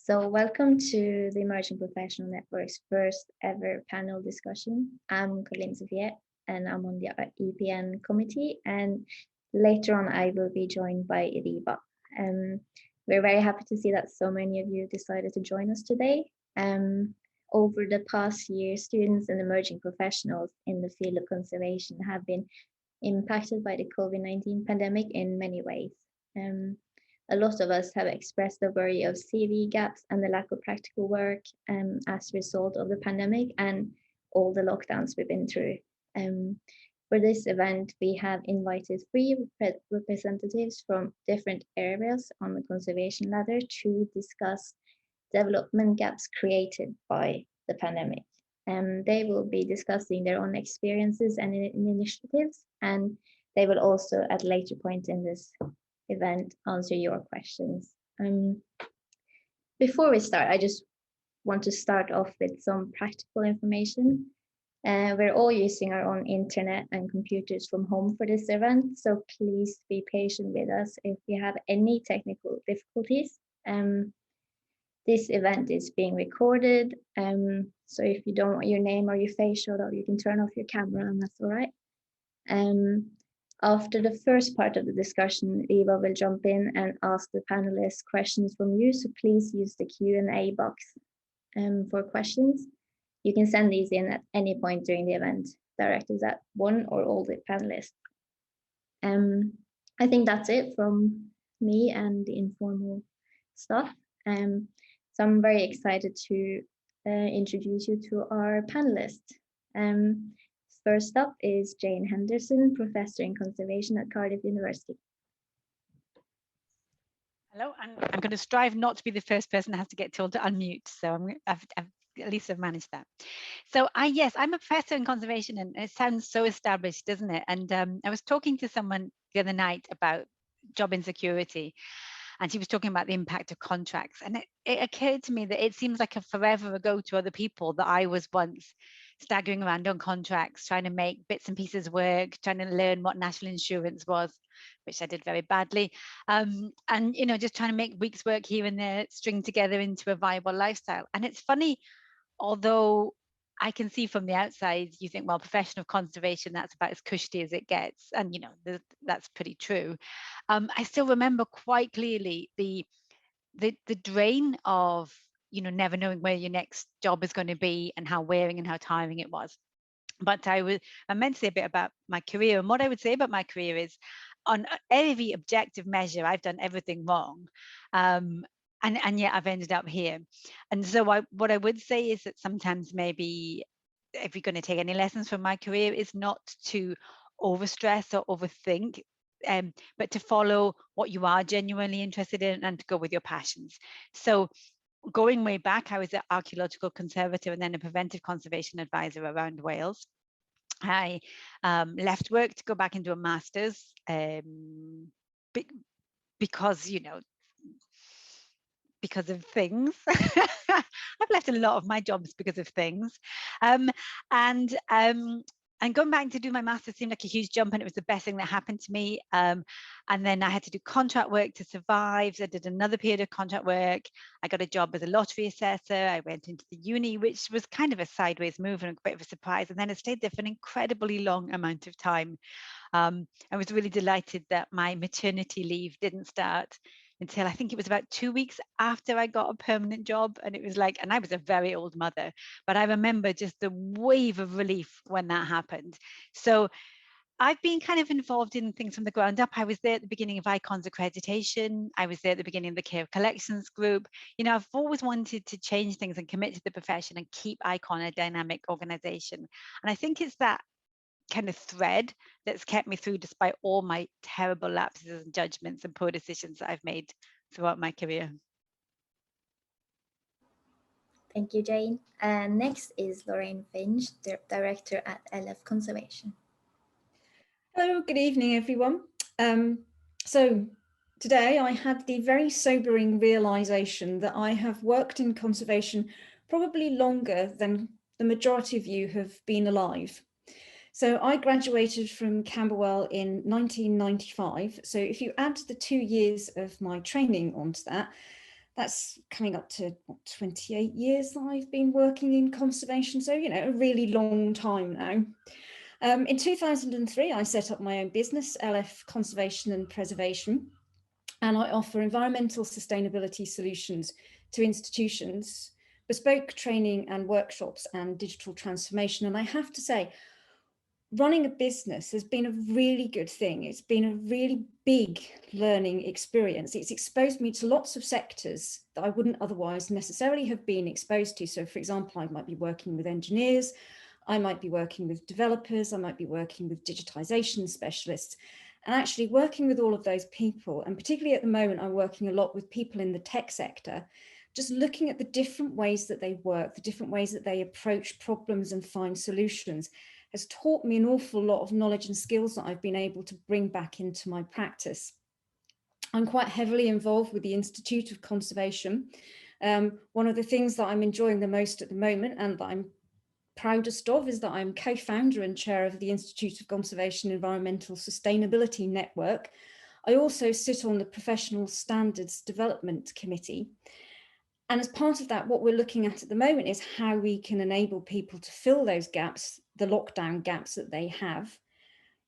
So welcome to the Emerging Professional Network's first ever panel discussion. I'm Colleen Sophia and I'm on the EPN committee, and later on I will be joined by Iriba. We're very happy to see that so many of you decided to join us today. Over the past year, students and emerging professionals in the field of conservation have been impacted by the COVID-19 pandemic in many ways. A lot of us have expressed the worry of CV gaps and the lack of practical work as a result of the pandemic and all the lockdowns we've been through. For this event, we have invited 3 representatives from different areas on the conservation ladder to discuss development gaps created by the pandemic. They will be discussing their own experiences and initiatives, and they will also at a later point in this event answer your questions. Before we start, I just want to start off with some practical information. We're all using our own internet and computers from home for this event, so please be patient with us if you have any technical difficulties. This event is being recorded, so if you don't want your name or your face showed up, you can turn off your camera and that's all right. After the first part of the discussion, Eva will jump in and ask the panelists questions from you, so please use the Q&A box for questions. You can send these in at any point during the event, directed at one or all the panelists. I think that's it from me and the informal stuff. So I'm very excited to introduce you to our panelists. First up is Jane Henderson, Professor in Conservation at Cardiff University. Hello, and I'm going to strive not to be the first person that has to get told to unmute, so at least I've managed that. So yes, I'm a professor in conservation, and it sounds so established, doesn't it? And I was talking to someone the other night about job insecurity, and she was talking about the impact of contracts, and it occurred to me that it seems like a forever ago to other people that I was once staggering around on contracts, trying to make bits and pieces work, trying to learn what national insurance was, which I did very badly, and just trying to make weeks work here and there, string together into a viable lifestyle. And it's funny, although I can see from the outside, you think, well, profession of conservation, that's about as cushy as it gets, and that's pretty true. I still remember quite clearly the drain of never knowing where your next job is going to be and how wearing and how tiring it was. But I meant to say a bit about my career, and what I would say about my career is, on every objective measure, I've done everything wrong, and yet I've ended up here. And so what I would say is that sometimes maybe, if you're going to take any lessons from my career, is not to overstress or overthink, but to follow what you are genuinely interested in and to go with your passions. So going way back, I was an archaeological conservator and then a preventive conservation advisor around Wales. I left work to go back into a master's because of things. I've left a lot of my jobs because of things, and going back to do my master's seemed like a huge jump, and it was the best thing that happened to me. And then I had to do contract work to survive. So I did another period of contract work. I got a job as a lottery assessor. I went into the uni, which was kind of a sideways move and a bit of a surprise. And then I stayed there for an incredibly long amount of time. I was really delighted that my maternity leave didn't start until I think it was about 2 weeks after I got a permanent job. And it was like, and I was a very old mother, but I remember just the wave of relief when that happened. So I've been kind of involved in things from the ground up. I was there at the beginning of ICON's accreditation. I was there at the beginning of the Care Collections group. I've always wanted to change things and commit to the profession and keep ICON a dynamic organization. And I think it's that kind of thread that's kept me through despite all my terrible lapses and judgments and poor decisions that I've made throughout my career. Thank you, Jane. And next is Lorraine Finch, Director at LF Conservation. Hello, good evening, everyone. So today I had the very sobering realization that I have worked in conservation probably longer than the majority of you have been alive. So I graduated from Camberwell in 1995. So if you add the 2 years of my training onto that, that's coming up to what, 28 years that I've been working in conservation. So, you know, a really long time now. In 2003, I set up my own business, LF Conservation and Preservation, and I offer environmental sustainability solutions to institutions, bespoke training and workshops and digital transformation. And I have to say, running a business has been a really good thing. It's been a really big learning experience. It's exposed me to lots of sectors that I wouldn't otherwise necessarily have been exposed to. So, for example, I might be working with engineers, I might be working with developers, I might be working with digitization specialists, and actually working with all of those people. And particularly at the moment, I'm working a lot with people in the tech sector, just looking at the different ways that they work, the different ways that they approach problems and find solutions, has taught me an awful lot of knowledge and skills that I've been able to bring back into my practice. I'm quite heavily involved with the Institute of Conservation. One of the things that I'm enjoying the most at the moment, and that I'm proudest of, is that I'm co-founder and chair of the Institute of Conservation Environmental Sustainability Network. I also sit on the Professional Standards Development Committee. And as part of that, what we're looking at the moment is how we can enable people to fill those gaps, the lockdown gaps that they have.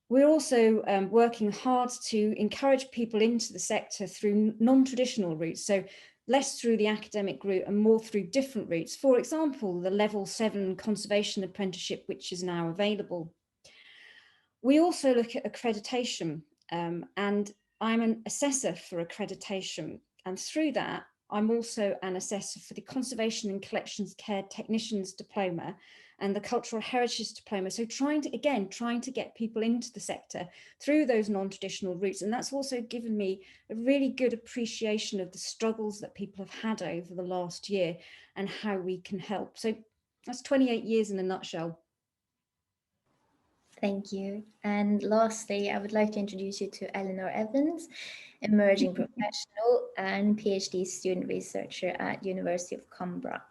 We're also working hard to encourage people into the sector through non-traditional routes, so less through the academic route and more through different routes. For example, the Level 7 Conservation Apprenticeship, which is now available. We also look at accreditation, and I'm an assessor for accreditation. And through that, I'm also an assessor for the Conservation and Collections Care Technicians Diploma and the Cultural Heritage Diploma. So trying to get people into the sector through those non-traditional routes. And that's also given me a really good appreciation of the struggles that people have had over the last year and how we can help. So that's 28 years in a nutshell. Thank you. And lastly, I would like to introduce you to Eleanor Evans, emerging professional and PhD student researcher at University of Cumbria.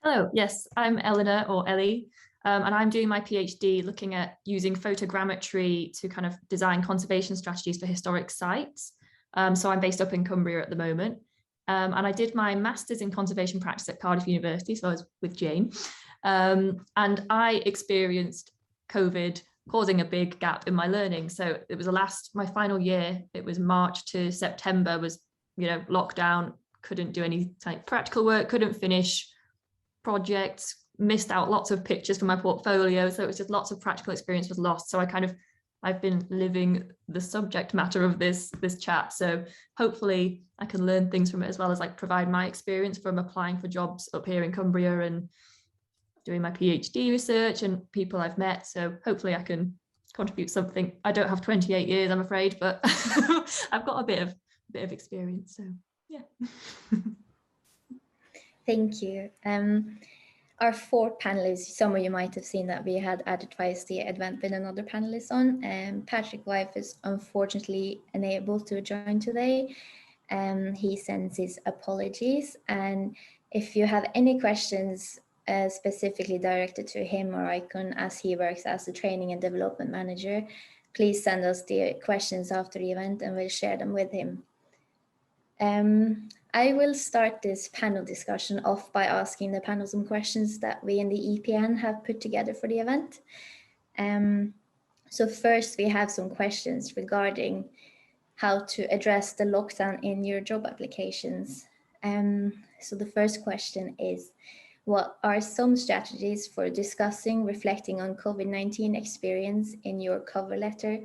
Hello, yes, I'm Eleanor, or Ellie, and I'm doing my PhD looking at using photogrammetry to kind of design conservation strategies for historic sites. So I'm based up in Cumbria at the moment. And I did my master's in conservation practice at Cardiff University, so I was with Jane. And I experienced COVID causing a big gap in my learning. So it was my final year, it was March to September, was, you know, lockdown, couldn't do any like practical work, couldn't finish projects, missed out lots of pictures from my portfolio. So it was just lots of practical experience was lost. So I've been living the subject matter of this chat. So hopefully I can learn things from it, as well as like provide my experience from applying for jobs up here in Cumbria and doing my PhD research and people I've met. So hopefully I can contribute something. I don't have 28 years, I'm afraid, but I've got a bit of experience. So yeah. Thank you. Our fourth panelist, some of you might have seen that we had added twice the event with another panelist on. Patrick Wife is unfortunately unable to join today. He sends his apologies. And if you have any questions specifically directed to him or Icon, as he works as a training and development manager, please send us the questions after the event and we'll share them with him. I will start this panel discussion off by asking the panel some questions that we in the EPN have put together for the event. So first we have some questions regarding how to address the lockdown in your job applications. So the first question is, what are some strategies for discussing, reflecting on COVID-19 experience in your cover letter,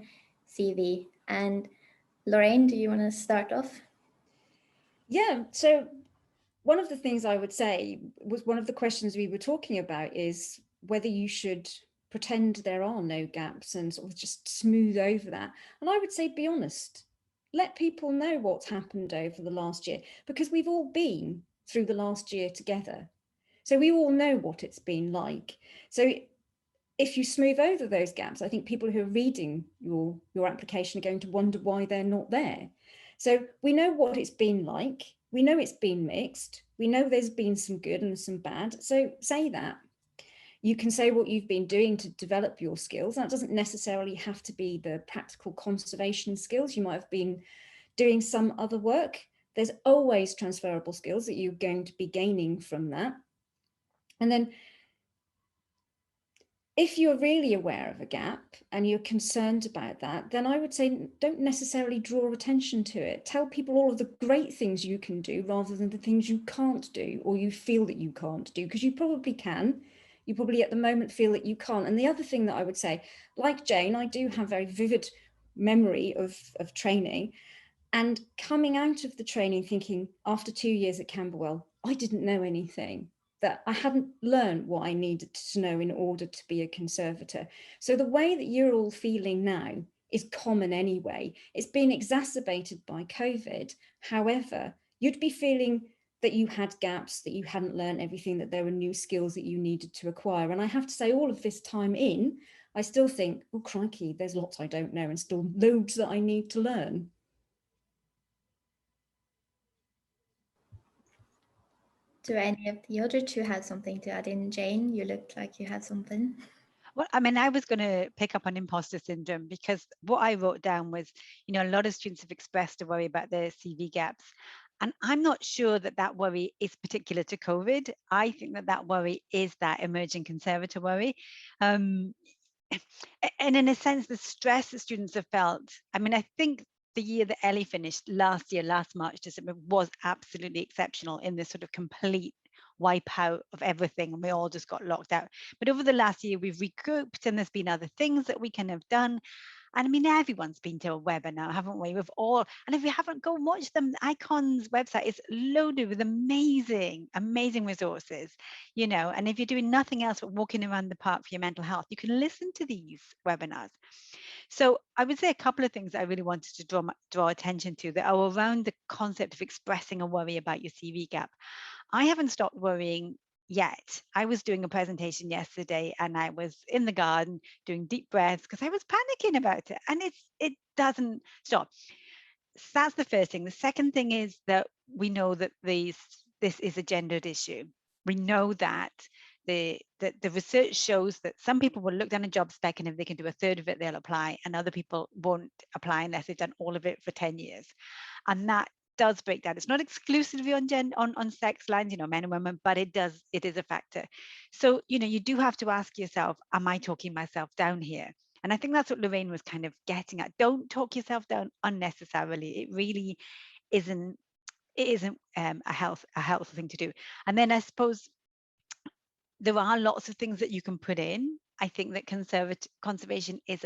CV? And Lorraine, do you want to start off? Yeah, so one of the things I would say was one of the questions we were talking about is whether you should pretend there are no gaps and sort of just smooth over that. And I would say, be honest, let people know what's happened over the last year, because we've all been through the last year together. So we all know what it's been like. So if you smooth over those gaps, I think people who are reading your application are going to wonder why they're not there. So we know what it's been like. We know it's been mixed. We know there's been some good and some bad. So say that. You can say what you've been doing to develop your skills. That doesn't necessarily have to be the practical conservation skills. You might have been doing some other work. There's always transferable skills that you're going to be gaining from that. And then if you're really aware of a gap and you're concerned about that, then I would say don't necessarily draw attention to it. Tell people all of the great things you can do rather than the things you can't do or you feel that you can't do, because you probably can. You probably at the moment feel that you can't. And the other thing that I would say, like Jane, I do have very vivid memory of training, and coming out of the training thinking after 2 years at Camberwell, I didn't know anything, that I hadn't learned what I needed to know in order to be a conservator. So the way that you're all feeling now is common anyway. It's been exacerbated by COVID. However, you'd be feeling that you had gaps, that you hadn't learned everything, that there were new skills that you needed to acquire. And I have to say, all of this time in, I still think, oh crikey, there's lots I don't know and still loads that I need to learn. Do any of the other two have something to add in? Jane, you looked like you had something. Well, I mean, I was going to pick up on imposter syndrome, because what I wrote down was, you know, a lot of students have expressed a worry about their CV gaps. And I'm not sure that that worry is particular to COVID. I think that that worry is that emerging conservator worry. And in a sense, the stress that students have felt, I mean, I think the year that Ellie finished last year, last March, December, was absolutely exceptional in this sort of complete wipeout of everything, and we all just got locked out. But over the last year, we've regrouped, and there's been other things that we can have done. And I mean, everyone's been to a webinar, haven't we? We've all, and if you haven't, go watch them. Icon's website is loaded with amazing resources, you know. And if you're doing nothing else but walking around the park for your mental health, you can listen to these webinars. So I would say a couple of things I really wanted to draw attention to that are around the concept of expressing a worry about your CV gap. I haven't stopped worrying yet. I was doing a presentation yesterday and I was in the garden doing deep breaths because I was panicking about it, and it doesn't stop. So that's the first thing. The second thing is that we know that this is a gendered issue. We know that the research shows that some people will look down a job spec, and if they can do a third of it, they'll apply, and other people won't apply unless they've done all of it for 10 years. And that does break down. It's not exclusively on sex lines, you know, men and women, but it is a factor. So, you know, you do have to ask yourself, am I talking myself down here? And I think that's what Lorraine was kind of getting at. Don't talk yourself down unnecessarily. It really isn't a healthful thing to do. And then I suppose there are lots of things that you can put in. I think that conservation is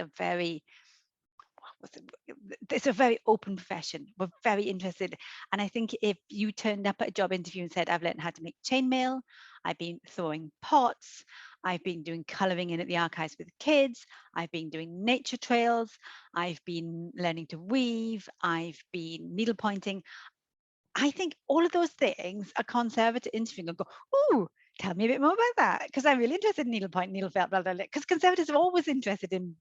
it's a very open profession. We're very interested. And I think if you turned up at a job interview and said, I've learned how to make chainmail, I've been throwing pots, I've been doing colouring in at the archives with kids, I've been doing nature trails, I've been learning to weave, I've been needle pointing. I think all of those things a conservator interviewing will go, ooh, tell me a bit more about that, because I'm really interested in needlepoint, needle felt, blah, blah, blah. Because conservators are always interested in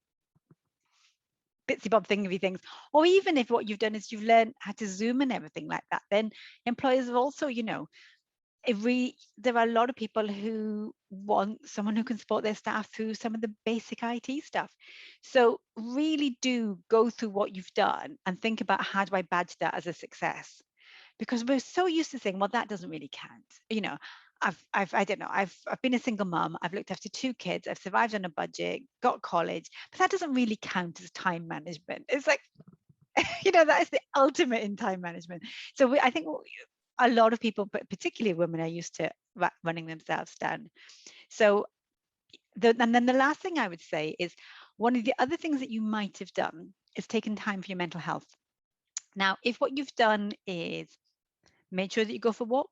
bitsy bob thingy things. Or even if what you've done is you've learned how to Zoom and everything like that, then employers are also, you know, there are a lot of people who want someone who can support their staff through some of the basic IT stuff. So really do go through what you've done and think about, how do I badge that as a success? Because we're so used to saying, well, that doesn't really count. You know, I don't know, I've been a single mom, I've looked after 2 kids, I've survived on a budget, got college, but that doesn't really count as time management. It's like, you know, that is the ultimate in time management. So I think a lot of people, but particularly women, are used to running themselves down. So and then the last thing I would say is, one of the other things that you might have done is taken time for your mental health. Now, if what you've done is made sure that you go for a walk,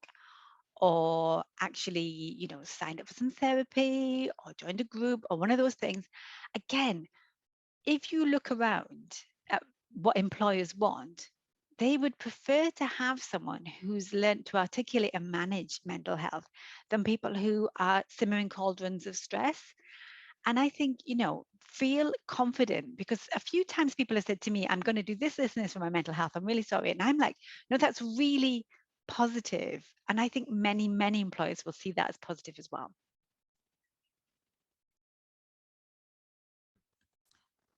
or actually, you know, signed up for some therapy or joined a group or one of those things, again, if you look around at what employers want, they would prefer to have someone who's learned to articulate and manage mental health than people who are simmering cauldrons of stress. And I think, you know, feel confident, because a few times people have said to me, I'm going to do this, this, and this for my mental health. I'm really sorry. And I'm like, no, that's really positive. And I think many employers will see that as positive as well.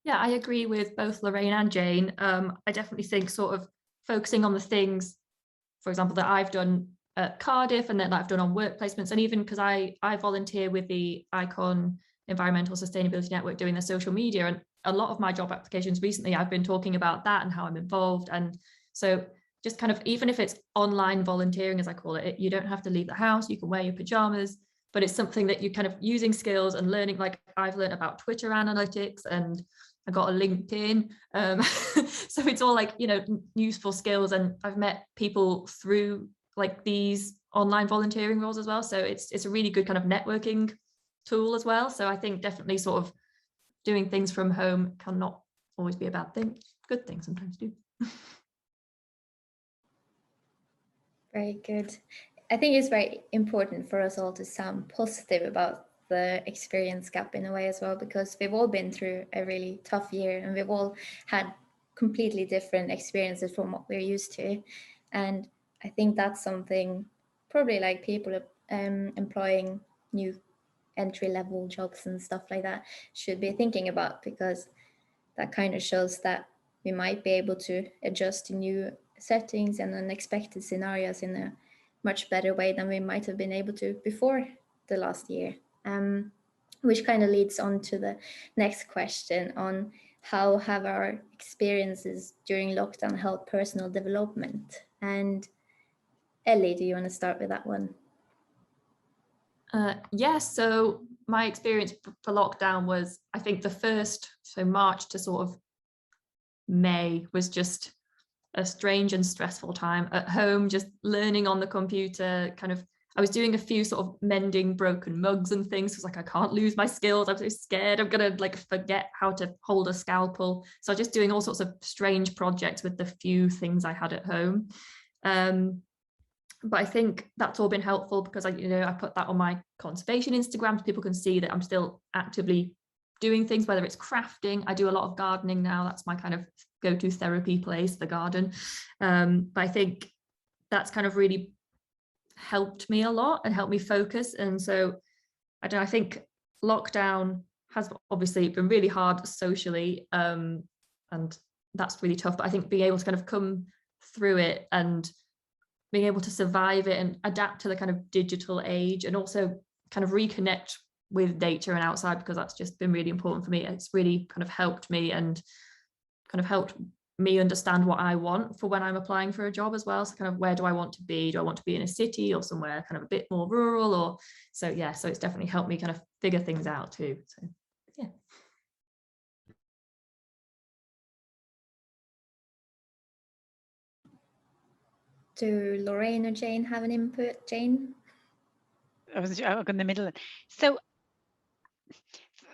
Yeah, I agree with both Lorraine and Jane. I definitely think sort of focusing on the things, for example, that I've done at Cardiff and that I've done on work placements. And even because I volunteer with the ICON Environmental Sustainability Network doing the social media, and a lot of my job applications recently, I've been talking about that and how I'm involved. And so just kind of, even if it's online volunteering, as I call it, you don't have to leave the house, you can wear your pajamas, but it's something that you kind of using skills and learning. Like I've learned about Twitter analytics and I got a LinkedIn. So it's all like, you know, useful skills. And I've met people through like these online volunteering roles as well. So it's a really good kind of networking tool as well. So I think definitely sort of doing things from home cannot always be a bad thing. Good thing sometimes too. Very good. I think it's very important for us all to sound positive about the experience gap in a way as well, because we've all been through a really tough year and we've all had completely different experiences from what we're used to. And I think that's something probably like people employing new entry-level jobs and stuff like that should be thinking about, because that kind of shows that we might be able to adjust to new settings and unexpected scenarios in a much better way than we might have been able to before the last year. Which kind of leads on to the next question on how have our experiences during lockdown helped personal development? And Ellie, do you want to start with that one? Yes, so my experience for lockdown was, I think the first, so March to sort of May was just a strange and stressful time at home, just learning on the computer. Kind of, I was doing a few sort of mending broken mugs and things. It was like, I can't lose my skills. I'm so scared I'm gonna like forget how to hold a scalpel. So just doing all sorts of strange projects with the few things I had at home. But I think that's all been helpful because I put that on my conservation Instagram so people can see that I'm still actively doing things, whether it's crafting. I do a lot of gardening now. That's my kind of go-to therapy place, the garden. But I think that's kind of really helped me a lot and helped me focus. And so I think lockdown has obviously been really hard socially, and that's really tough. But I think being able to kind of come through it and being able to survive it and adapt to the kind of digital age and also kind of reconnect with nature and outside, because that's just been really important for me. It's really kind of helped me and kind of helped me understand what I want for when I'm applying for a job as well. So kind of, where do I want to be? Do I want to be in a city or somewhere kind of a bit more rural? Or so yeah, so it's definitely helped me kind of figure things out too. So yeah. Do Lorraine or Jane have an input? Jane? I'll go in the middle. So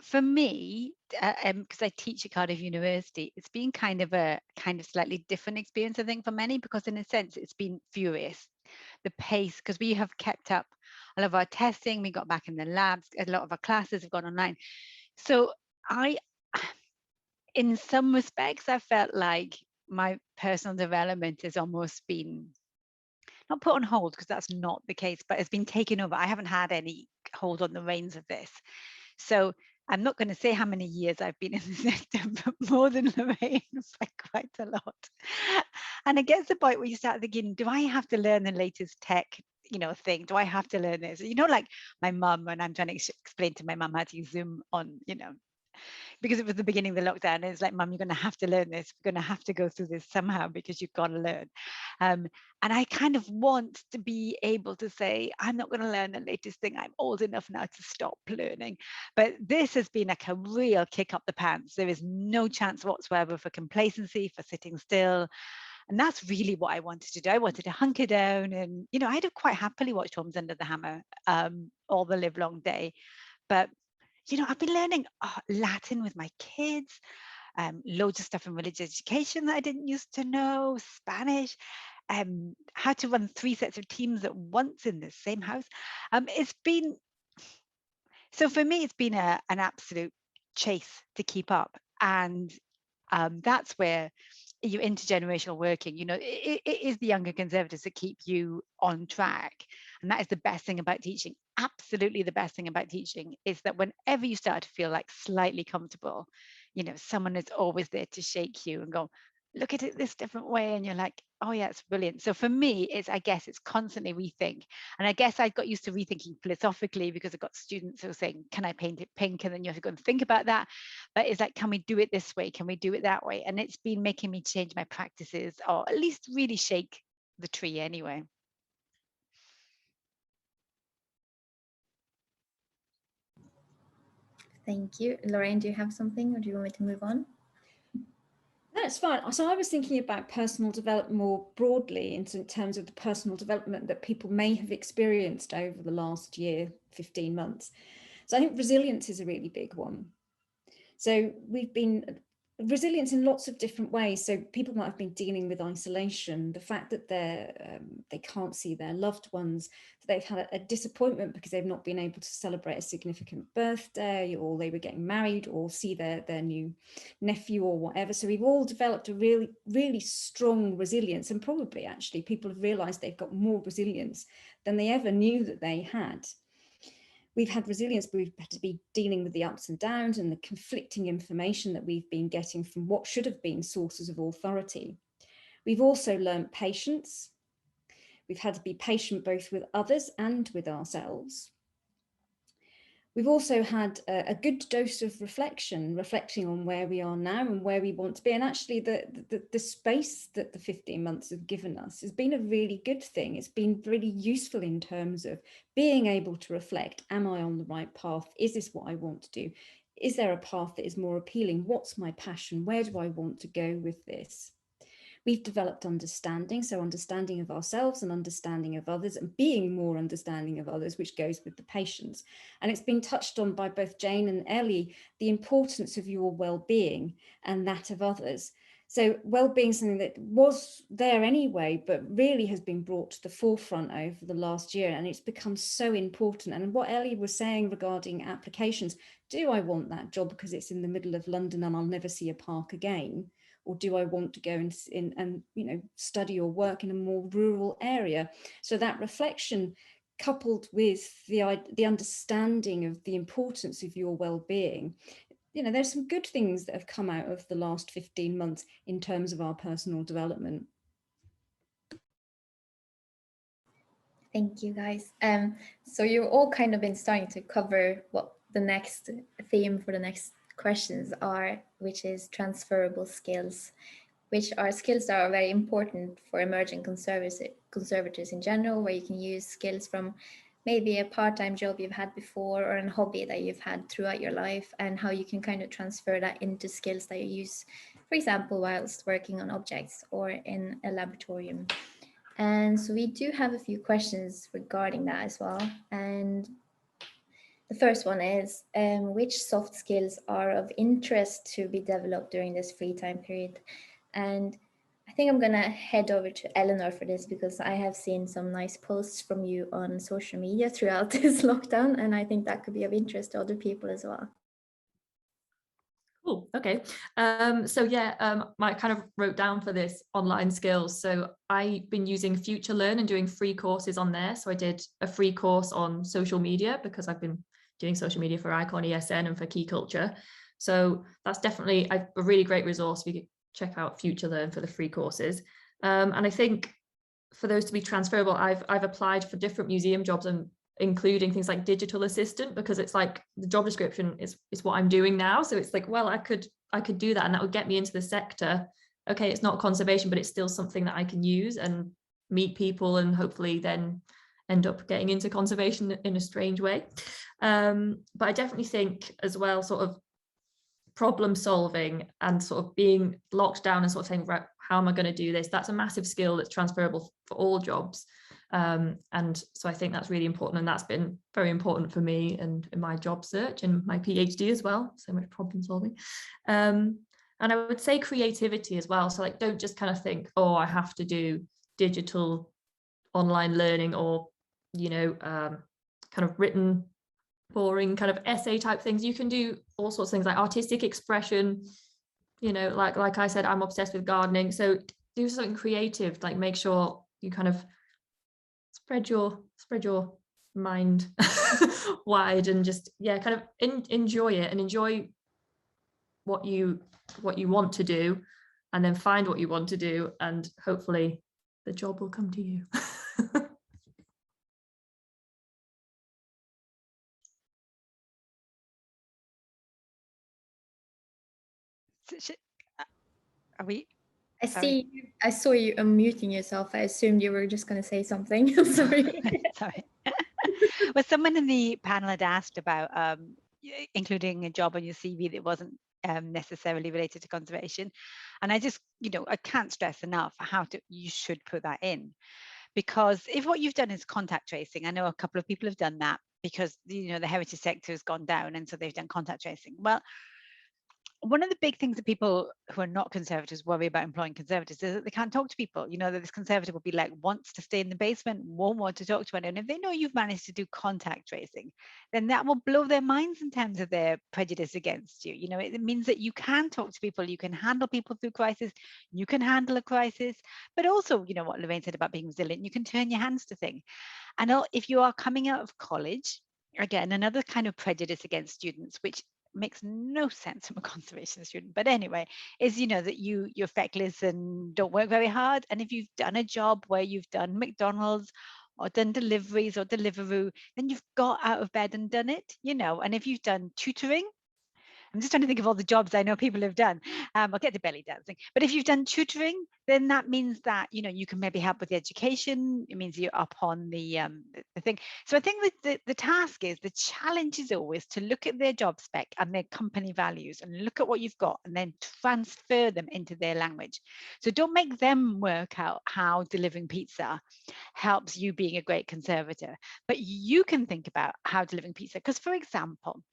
for me, because I teach at Cardiff University, it's been kind of a slightly different experience, I think, for many, because in a sense it's been furious. The pace, because we have kept up a lot of our testing, we got back in the labs, a lot of our classes have gone online. So in some respects, I felt like my personal development has almost been not put on hold, because that's not the case, but it's been taken over. I haven't had any hold on the reins of this. So I'm not going to say how many years I've been in the sector, but more than Lorraine by quite a lot. And it gets to the point where you start thinking, do I have to learn the latest tech, thing? Do I have to learn this? Like my mum, when I'm trying to explain to my mum how to use Zoom on, because it was the beginning of the lockdown. It's like, Mum, you're going to have to learn this. We're going to have to go through this somehow because you've got to learn. And I kind of want to be able to say, I'm not going to learn the latest thing. I'm old enough now to stop learning. But this has been like a real kick up the pants. There is no chance whatsoever for complacency, for sitting still. And that's really what I wanted to do. I wanted to hunker down and, I'd have quite happily watched Homes Under the Hammer all the live long day. But I've been learning Latin with my kids, loads of stuff in religious education that I didn't used to know, Spanish, how to run 3 sets of teams at once in the same house. So for me, it's been an absolute chase to keep up. And that's where your intergenerational working, it is the younger conservatives that keep you on track. And that is the best thing about teaching. Absolutely the best thing about teaching is that whenever you start to feel like slightly comfortable, someone is always there to shake you and go, look at it this different way, and you're like, oh yeah, it's brilliant. So for me, it's, I guess it's constantly rethink. And I guess I got used to rethinking philosophically because I've got students who are saying, can I paint it pink? And then you have to go and think about that. But it's like, can we do it this way? Can we do it that way? And it's been making me change my practices, or at least really shake the tree anyway. Thank you. Lorraine, do you have something, or do you want me to move on? That's fine. So I was thinking about personal development more broadly in terms of the personal development that people may have experienced over the last year, 15 months. So I think resilience is a really big one. So we've been resilience in lots of different ways. So people might have been dealing with isolation, the fact that they can't see their loved ones, that they've had a disappointment because they've not been able to celebrate a significant birthday, or they were getting married, or see their new nephew or whatever. So we've all developed a really, really strong resilience, and probably actually people have realized they've got more resilience than they ever knew that they had. We've had resilience, but we've had to be dealing with the ups and downs and the conflicting information that we've been getting from what should have been sources of authority. We've also learned patience. We've had to be patient both with others and with ourselves. We've also had a good dose of reflecting on where we are now and where we want to be. And actually the space that the 15 months have given us has been a really good thing. It's been really useful in terms of being able to reflect, am I on the right path? Is this what I want to do? Is there a path that is more appealing? What's my passion? Where do I want to go with this? We've developed understanding, so understanding of ourselves and understanding of others, and being more understanding of others, which goes with the patience. And it's been touched on by both Jane and Ellie, the importance of your well-being and that of others. So well-being is something that was there anyway, but really has been brought to the forefront over the last year, and it's become so important. And what Ellie was saying regarding applications, do I want that job because it's in the middle of London and I'll never see a park again? Or do I want to go and study or work in a more rural area? So that reflection, coupled with the understanding of the importance of your well-being, there's some good things that have come out of the last 15 months in terms of our personal development. Thank you, guys. So you've all kind of been starting to cover what the next theme for the next questions are, which is transferable skills, which are skills that are very important for emerging conservators in general, where you can use skills from maybe a part-time job you've had before or a hobby that you've had throughout your life, and how you can kind of transfer that into skills that you use, for example, whilst working on objects or in a laboratorium. And so we do have a few questions regarding that as well. And the first one is, which soft skills are of interest to be developed during this free time period? And I think I'm gonna head over to Eleanor for this, because I have seen some nice posts from you on social media throughout this lockdown, and I think that could be of interest to other people as well. Cool. Okay. I kind of wrote down for this online skills. So I've been using Future Learn and doing free courses on there. So I did a free course on social media because I've been doing social media for Icon ESN and for Key Culture. So that's definitely a really great resource. We could check out Future Learn for the free courses. And I think for those to be transferable, I've applied for different museum jobs, and including things like digital assistant, because it's like the job description is what I'm doing now. So it's like, well, I could do that, and that would get me into the sector. Okay, it's not conservation, but it's still something that I can use and meet people, and hopefully then end up getting into conservation in a strange way. But I definitely think as well, sort of problem solving and sort of being locked down and sort of saying, right, how am I going to do this? That's a massive skill that's transferable for all jobs. And so I think that's really important, and that's been very important for me and in my job search and my PhD as well. So much problem solving. And I would say creativity as well. So like, don't just kind of think, oh, I have to do digital online learning or, kind of written, boring kind of essay type things. You can do all sorts of things like artistic expression, like I said, I'm obsessed with gardening. So do something creative, like make sure you kind of spread your mind wide, and just kind of enjoy it, and enjoy what you want to do, and then find what you want to do, and hopefully the job will come to you. Are we? I saw you unmuting yourself. I assumed you were just going to say something. Sorry. Sorry. Well, someone in the panel had asked about including a job on your CV that wasn't necessarily related to conservation, and I just, I can't stress enough how you should put that in, because if what you've done is contact tracing, I know a couple of people have done that because the heritage sector has gone down, and so they've done contact tracing. Well, one of the big things that people who are not conservators worry about employing conservators is that they can't talk to people. That this conservative will be like, wants to stay in the basement, won't want to talk to anyone. If they know you've managed to do contact tracing, then that will blow their minds in terms of their prejudice against you. It means that you can talk to people, you can handle people through crisis, you can handle a crisis, but also, what Lorraine said about being resilient, you can turn your hands to things. And if you are coming out of college, again, another kind of prejudice against students, which makes no sense from a conservation student, but anyway, is that you're feckless and don't work very hard. And if you've done a job where you've done McDonald's or done deliveries or Deliveroo, then you've got out of bed and done it. And if you've done tutoring, I'm just trying to think of all the jobs I know people have done. I'll get to belly dancing. But if you've done tutoring, then that means that, you can maybe help with the education. It means you're up on the thing. So I think that the task is, the challenge is always to look at their job spec and their company values and look at what you've got and then transfer them into their language. So don't make them work out how delivering pizza helps you being a great conservator, but you can think about how delivering pizza, because for example,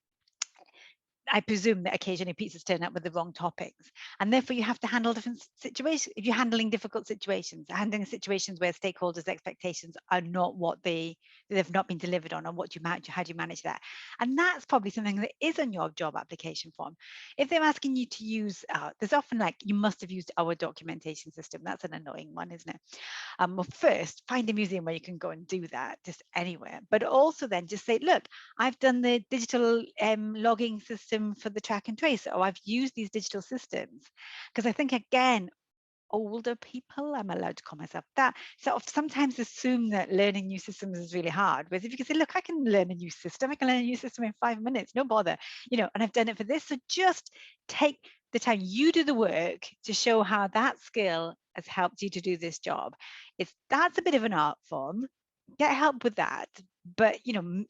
I presume that occasionally pizzas turn up with the wrong toppings, and therefore you have to handle different situations. If you're handling difficult situations, handling situations where stakeholders' expectations are not what they've not been delivered on, or how do you manage that? And that's probably something that is in your job application form. If they're asking you to use, there's often like, you must have used our documentation system. That's an annoying one, isn't it? Well, first, find a museum where you can go and do that, just anywhere. But also then just say, look, I've done the digital logging system for the track and trace, or I've used these digital systems. Because I think, again, older people, I'm allowed to call myself that, sort of sometimes assume that learning new systems is really hard. Whereas if you can say, look, I can learn a new system, I can learn a new system in 5 minutes, no bother, and I've done it for this. So just take the time, you do the work to show how that skill has helped you to do this job. That's a bit of an art form. Get help with that, but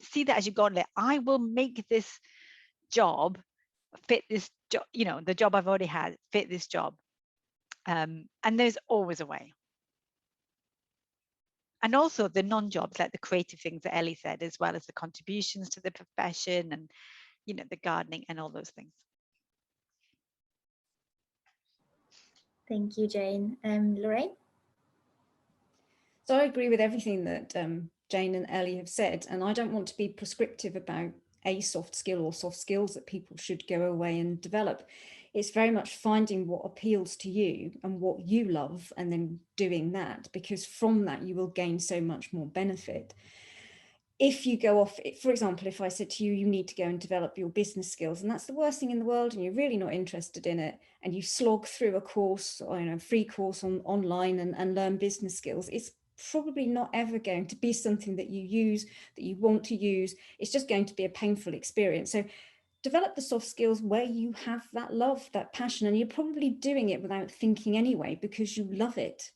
see that as you go on. I will make this job fit this job, the job I've already had fit this job. And there's always a way. And also the non-jobs, like the creative things that Ellie said, as well as the contributions to the profession and, the gardening and all those things. Thank you, Jane. Lorraine? So I agree with everything that Jane and Ellie have said, and I don't want to be prescriptive about a soft skill or soft skills that people should go away and develop. It's very much finding what appeals to you and what you love, and then doing that, because from that you will gain so much more benefit. If you go off, for example, if I said to you, you need to go and develop your business skills, and that's the worst thing in the world, and you're really not interested in it, and you slog through a course, or free course online and learn business skills, it's probably not ever going to be something that you use, that you want to use. It's just going to be a painful experience. So develop the soft skills where you have that love, that passion, and you're probably doing it without thinking anyway, because you love it.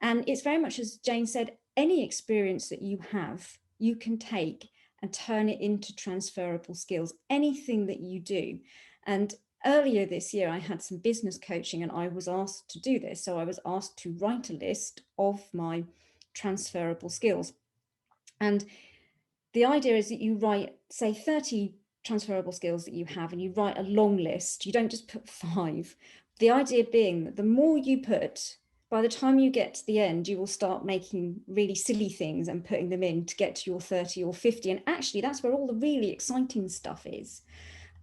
And it's very much, as Jane said, any experience that you have, you can take and turn it into transferable skills, anything that you do. And earlier this year, I had some business coaching and I was asked to do this. So I was asked to write a list of my transferable skills. And the idea is that you write, say, 30 transferable skills that you have, and you write a long list. You don't just put 5. The idea being that the more you put, by the time you get to the end, you will start making really silly things and putting them in to get to your 30 or 50. And actually, that's where all the really exciting stuff is.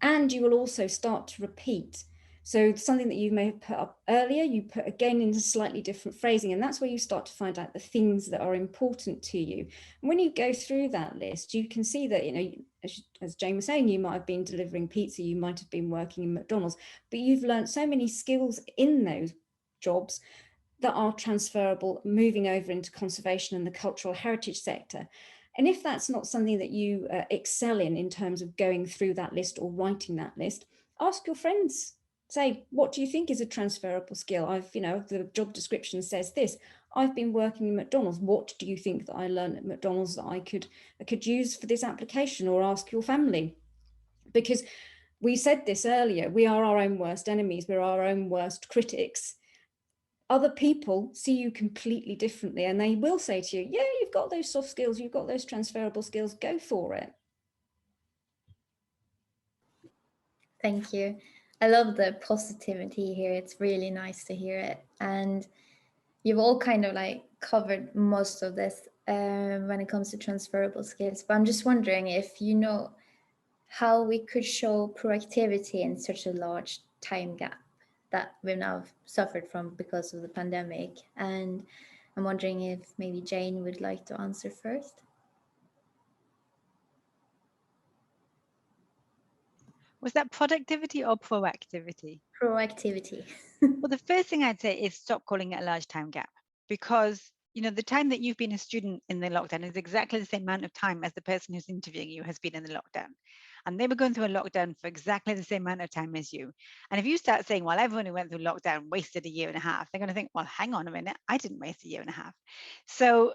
And you will also start to repeat. So something that you may have put up earlier, you put again into slightly different phrasing. And that's where you start to find out the things that are important to you. And when you go through that list, you can see that, as Jane was saying, you might have been delivering pizza, you might have been working in McDonald's, but you've learned so many skills in those jobs that are transferable, moving over into conservation and the cultural heritage sector. And if that's not something that you excel in terms of going through that list or writing that list, ask your friends. Say, what do you think is a transferable skill? The job description says this. I've been working in McDonald's. What do you think that I learned at McDonald's that I could use for this application? Or ask your family. Because we said this earlier, we are our own worst enemies. We're our own worst critics. Other people see you completely differently, and they will say to you, yeah, you've got those soft skills, you've got those transferable skills, go for it. Thank you. I love the positivity here. It's really nice to hear it. And you've all kind of like covered most of this when it comes to transferable skills. But I'm just wondering if you know how we could show proactivity in such a large time gap that we've now suffered from because of the pandemic. And I'm wondering if maybe Jane would like to answer first. Was that productivity or proactivity? Proactivity. Well, the first thing I'd say is stop calling it a large time gap, because the time that you've been a student in the lockdown is exactly the same amount of time as the person who's interviewing you has been in the lockdown. And they were going through a lockdown for exactly the same amount of time as you. And if you start saying, well, everyone who went through lockdown wasted a year and a half, they're going to think, well, hang on a minute, I didn't waste a year and a half. So,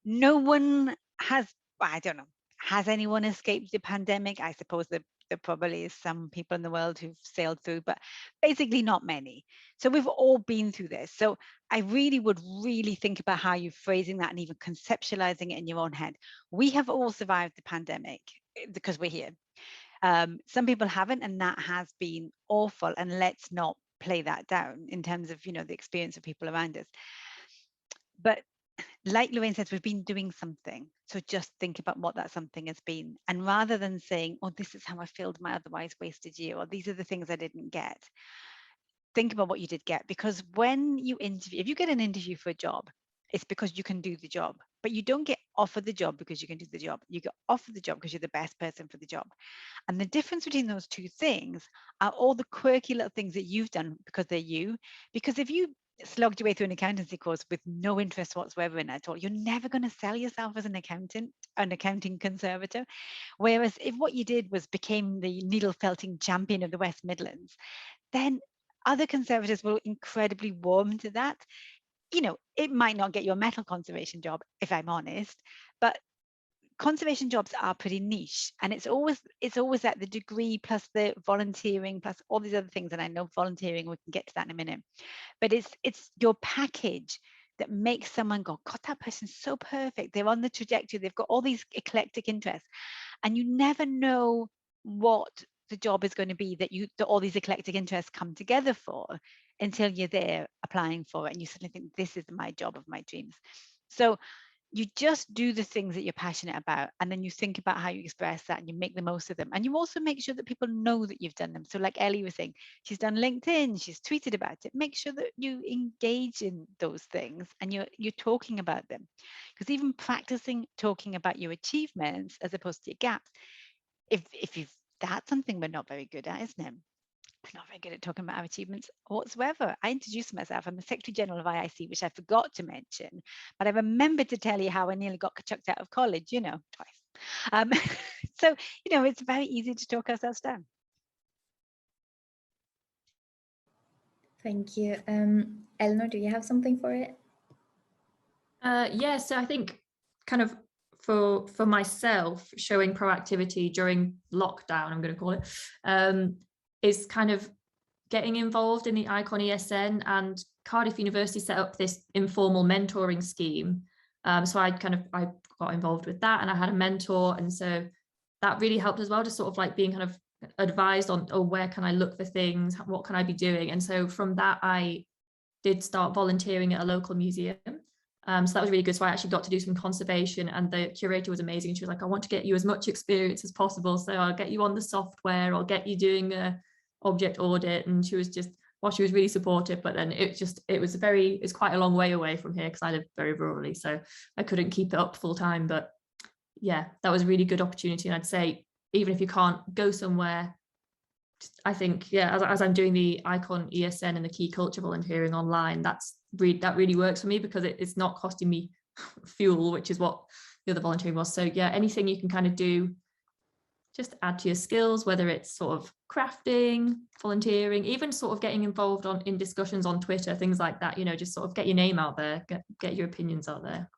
no one has, I don't know, has anyone escaped the pandemic? I suppose there probably is some people in the world who've sailed through, but basically not many. So we've all been through this. So I would really think about how you're phrasing that and even conceptualizing it in your own head. We have all survived the pandemic because we're here. Some people haven't, and that has been awful. And let's not play that down in terms of, the experience of people around us. But like Lorraine says, we've been doing something. So just think about what that something has been. And rather than saying, oh, this is how I filled my otherwise wasted year, or these are the things I didn't get, think about what you did get. Because when you interview, if you get an interview for a job, it's because you can do the job. But you don't get offered the job because you can do the job. You get offered the job because you're the best person for the job. And the difference between those two things are all the quirky little things that you've done because they're you. Because if you slogged your way through an accountancy course with no interest whatsoever in it at all, you're never going to sell yourself as an accountant, an accounting conservator. Whereas if what you did was became the needle felting champion of the West Midlands, then other conservators will incredibly warm to that. It might not get you a metal conservation job, if I'm honest, but conservation jobs are pretty niche, and it's always at the degree plus the volunteering plus all these other things. And I know volunteering, we can get to that in a minute, but it's your package that makes someone go, God, that person's so perfect. They're on the trajectory. They've got all these eclectic interests, and you never know what the job is going to be that all these eclectic interests come together for until you're there applying for it, and you suddenly think, this is my job of my dreams. So you just do the things that you're passionate about, and then you think about how you express that, and you make the most of them. And you also make sure that people know that you've done them. So like Ellie was saying, she's done LinkedIn, she's tweeted about it. Make sure that you engage in those things and you're talking about them. Because even practicing talking about your achievements as opposed to your gaps, that's something we're not very good at, isn't it? I'm not very good at talking about our achievements whatsoever. I introduced myself. I'm the Secretary General of IIC, which I forgot to mention, but I remembered to tell you how I nearly got chucked out of college, twice. So, it's very easy to talk ourselves down. Thank you. Eleanor, do you have something for it? Yeah, so I think kind of for myself, showing proactivity during lockdown, I'm going to call it, is kind of getting involved in the ICON ESN, and Cardiff University set up this informal mentoring scheme. So I got involved with that, and I had a mentor, and so that really helped as well, just sort of like being kind of advised on, oh, where can I look for things, what can I be doing? And so from that, I did start volunteering at a local museum. So that was really good. So I actually got to do some conservation, and the curator was amazing. And she was like, I want to get you as much experience as possible. So I'll get you on the software, I'll get you doing a object audit. And she was really supportive, but then it's quite a long way away from here because I live very rurally, so I couldn't keep it up full time. But yeah, that was a really good opportunity. And I'd say, even if you can't go somewhere I think, yeah, as I'm doing the Icon ESN and the key culture volunteering online, that really works for me, because it's not costing me fuel, which is what the other volunteering was. So yeah, anything you can kind of do just to add to your skills, whether it's sort of crafting, volunteering, even sort of getting involved in discussions on Twitter, things like that, you know, just sort of get your name out there, get your opinions out there.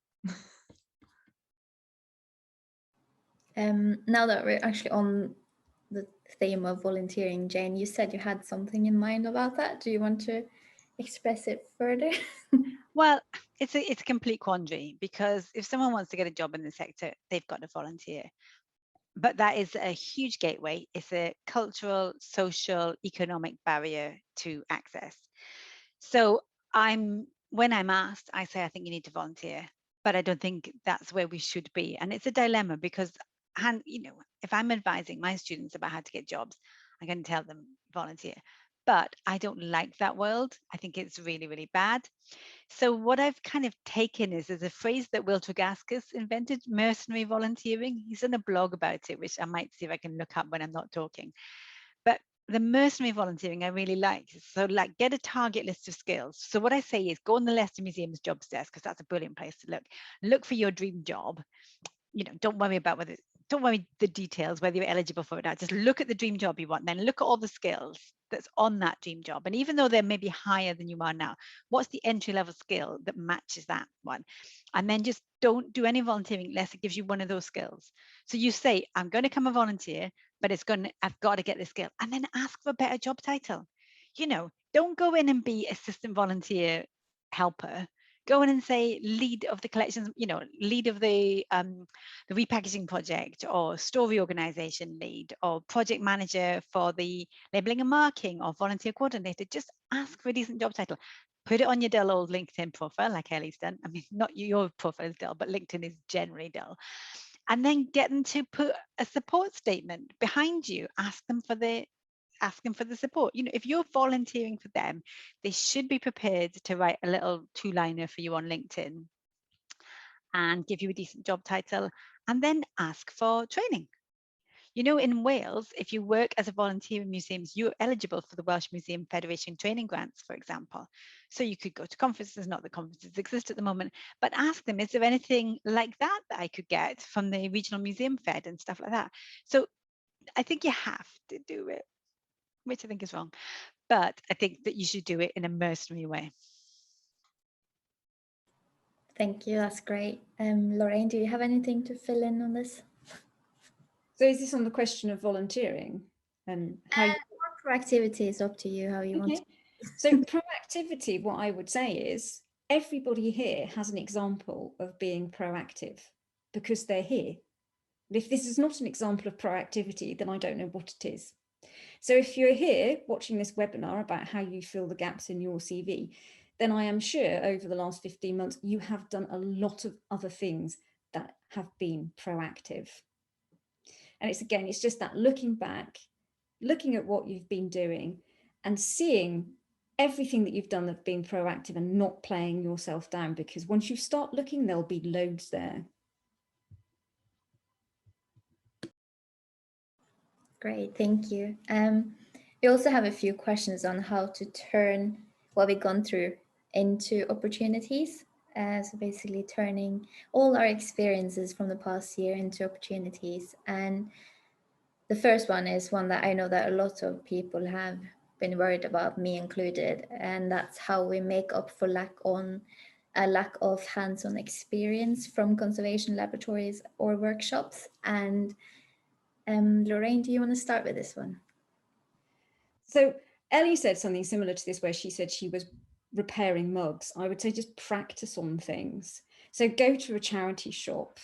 Now that we're actually on the theme of volunteering, Jane, you said you had something in mind about that. Do you want to express it further? Well, it's a complete quandary, because if someone wants to get a job in the sector, they've got to volunteer. But that is a huge gateway. It's a cultural, social, economic barrier to access. So when I'm asked, I say, I think you need to volunteer, but I don't think that's where we should be. And it's a dilemma, because, you know, if I'm advising my students about how to get jobs, I'm going to tell them volunteer. But I don't like that world. I think it's really, really bad. So what I've kind of taken is a phrase that Will Tregascus invented, mercenary volunteering. He's done a blog about it, which I might see if I can look up when I'm not talking. But the mercenary volunteering I really like. So like, get a target list of skills. So what I say is go on the Leicester Museum's jobs desk, because that's a brilliant place to look. Look for your dream job. You know, don't worry the details, whether you're eligible for it or not. Just look at the dream job you want, then look at all the skills that's on that dream job. And even though they're maybe higher than you are now, what's the entry level skill that matches that one? And then just don't do any volunteering unless it gives you one of those skills. So you say, I'm going to come a volunteer, but I've got to get this skill. And then ask for a better job title. You know, don't go in and be assistant volunteer helper. Go in and say lead of the collections, you know, lead of the repackaging project, or story organization lead, or project manager for the labeling and marking, or volunteer coordinator. Just ask for a decent job title. Put it on your dull old LinkedIn profile, like Ellie's done. I mean, not your profile is dull, but LinkedIn is generally dull. And then get them to put a support statement behind you. Ask them for the support. You know, if you're volunteering for them, they should be prepared to write a little 2-liner for you on LinkedIn and give you a decent job title, and then ask for training. You know, in Wales, if you work as a volunteer in museums, you're eligible for the Welsh Museum Federation training grants, for example. So you could go to conferences, not that conferences exist at the moment, but ask them, is there anything like that that I could get from the regional museum fed and stuff like that? So I think you have to do it, which I think is wrong, but I think that you should do it in a mercenary way. Thank you, that's great. Lorraine, do you have anything to fill in on this? So is this on the question of volunteering and how you... Proactivity is up to you, how you want to. So proactivity, what I would say is everybody here has an example of being proactive because they're here. If this is not an example of proactivity, then I don't know what it is. So if you're here watching this webinar about how you fill the gaps in your CV, then I am sure over the last 15 months, you have done a lot of other things that have been proactive. And it's just that looking back, looking at what you've been doing and seeing everything that you've done that's been proactive and not playing yourself down, because once you start looking, there'll be loads there. Great, thank you. We also have a few questions on how to turn what we've gone through into opportunities. So basically turning all our experiences from the past year into opportunities. And the first one is one that I know that a lot of people have been worried about, me included, and that's how we make up for a lack of hands-on experience from conservation laboratories or workshops. And Lorraine, do you want to start with this one? So Ellie said something similar to this, where she said she was repairing mugs. I would say just practice on things. So go to a charity shop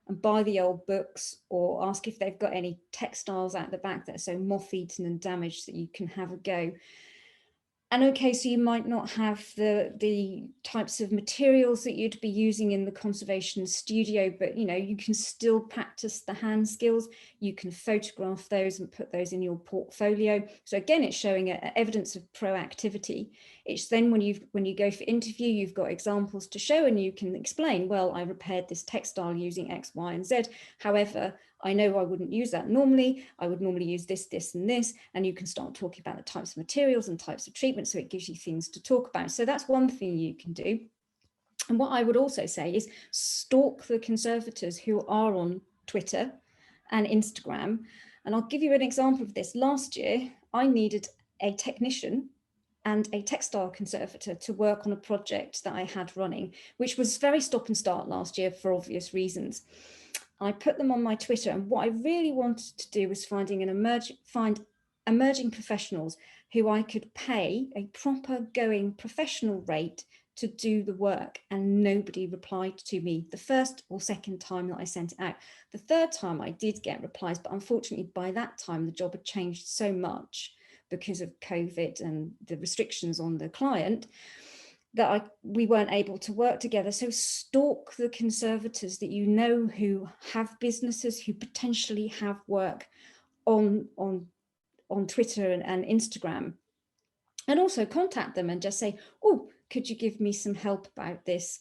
and buy the old books, or ask if they've got any textiles at the back that are so moth-eaten and damaged that you can have a go. And okay, so you might not have the types of materials that you'd be using in the conservation studio, but you know, you can still practice the hand skills. You can photograph those and put those in your portfolio. So again, it's showing evidence of proactivity. It's then when you go for interview, you've got examples to show and you can explain, well, I repaired this textile using X, Y, and Z. However, I know I wouldn't use that normally. I would normally use this, this, and this. And you can start talking about the types of materials and types of treatment. So it gives you things to talk about. So that's one thing you can do. And what I would also say is stalk the conservators who are on Twitter and Instagram. And I'll give you an example of this. Last year, I needed a technician and a textile conservator to work on a project that I had running, which was very stop and start last year for obvious reasons. I put them on my Twitter, and what I really wanted to do was find emerging professionals who I could pay a proper going professional rate to do the work, and nobody replied to me the first or second time that I sent it out. The third time I did get replies, but unfortunately by that time the job had changed so much because of COVID and the restrictions on the client that we weren't able to work together. So stalk the conservators that you know who have businesses, who potentially have work on Twitter and Instagram, and also contact them and just say, oh, could you give me some help about this?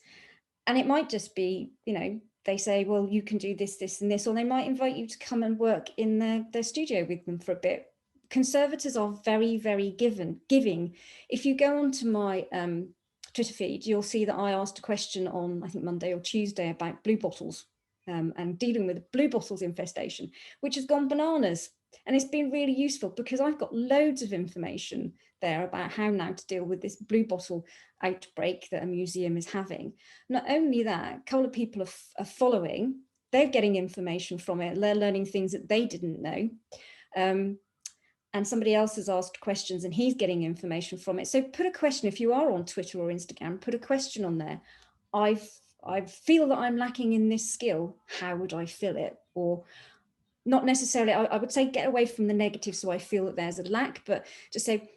And it might just be, you know, they say, well, you can do this, this, and this, or they might invite you to come and work in their studio with them for a bit. Conservators are very, very giving. If you go onto my Twitter feed, you'll see that I asked a question on, I think, Monday or Tuesday about blue bottles and dealing with the blue bottles infestation, which has gone bananas. And it's been really useful because I've got loads of information there about how now to deal with this blue bottle outbreak that a museum is having. Not only that, a couple of people are following, they're getting information from it, they're learning things that they didn't know. And somebody else has asked questions and he's getting information from it. So put a question, if you are on Twitter or Instagram, put a question on there. I feel that I'm lacking in this skill. How would I fill it? Or not necessarily, I would say get away from the negative, so I feel that there's a lack, but just say,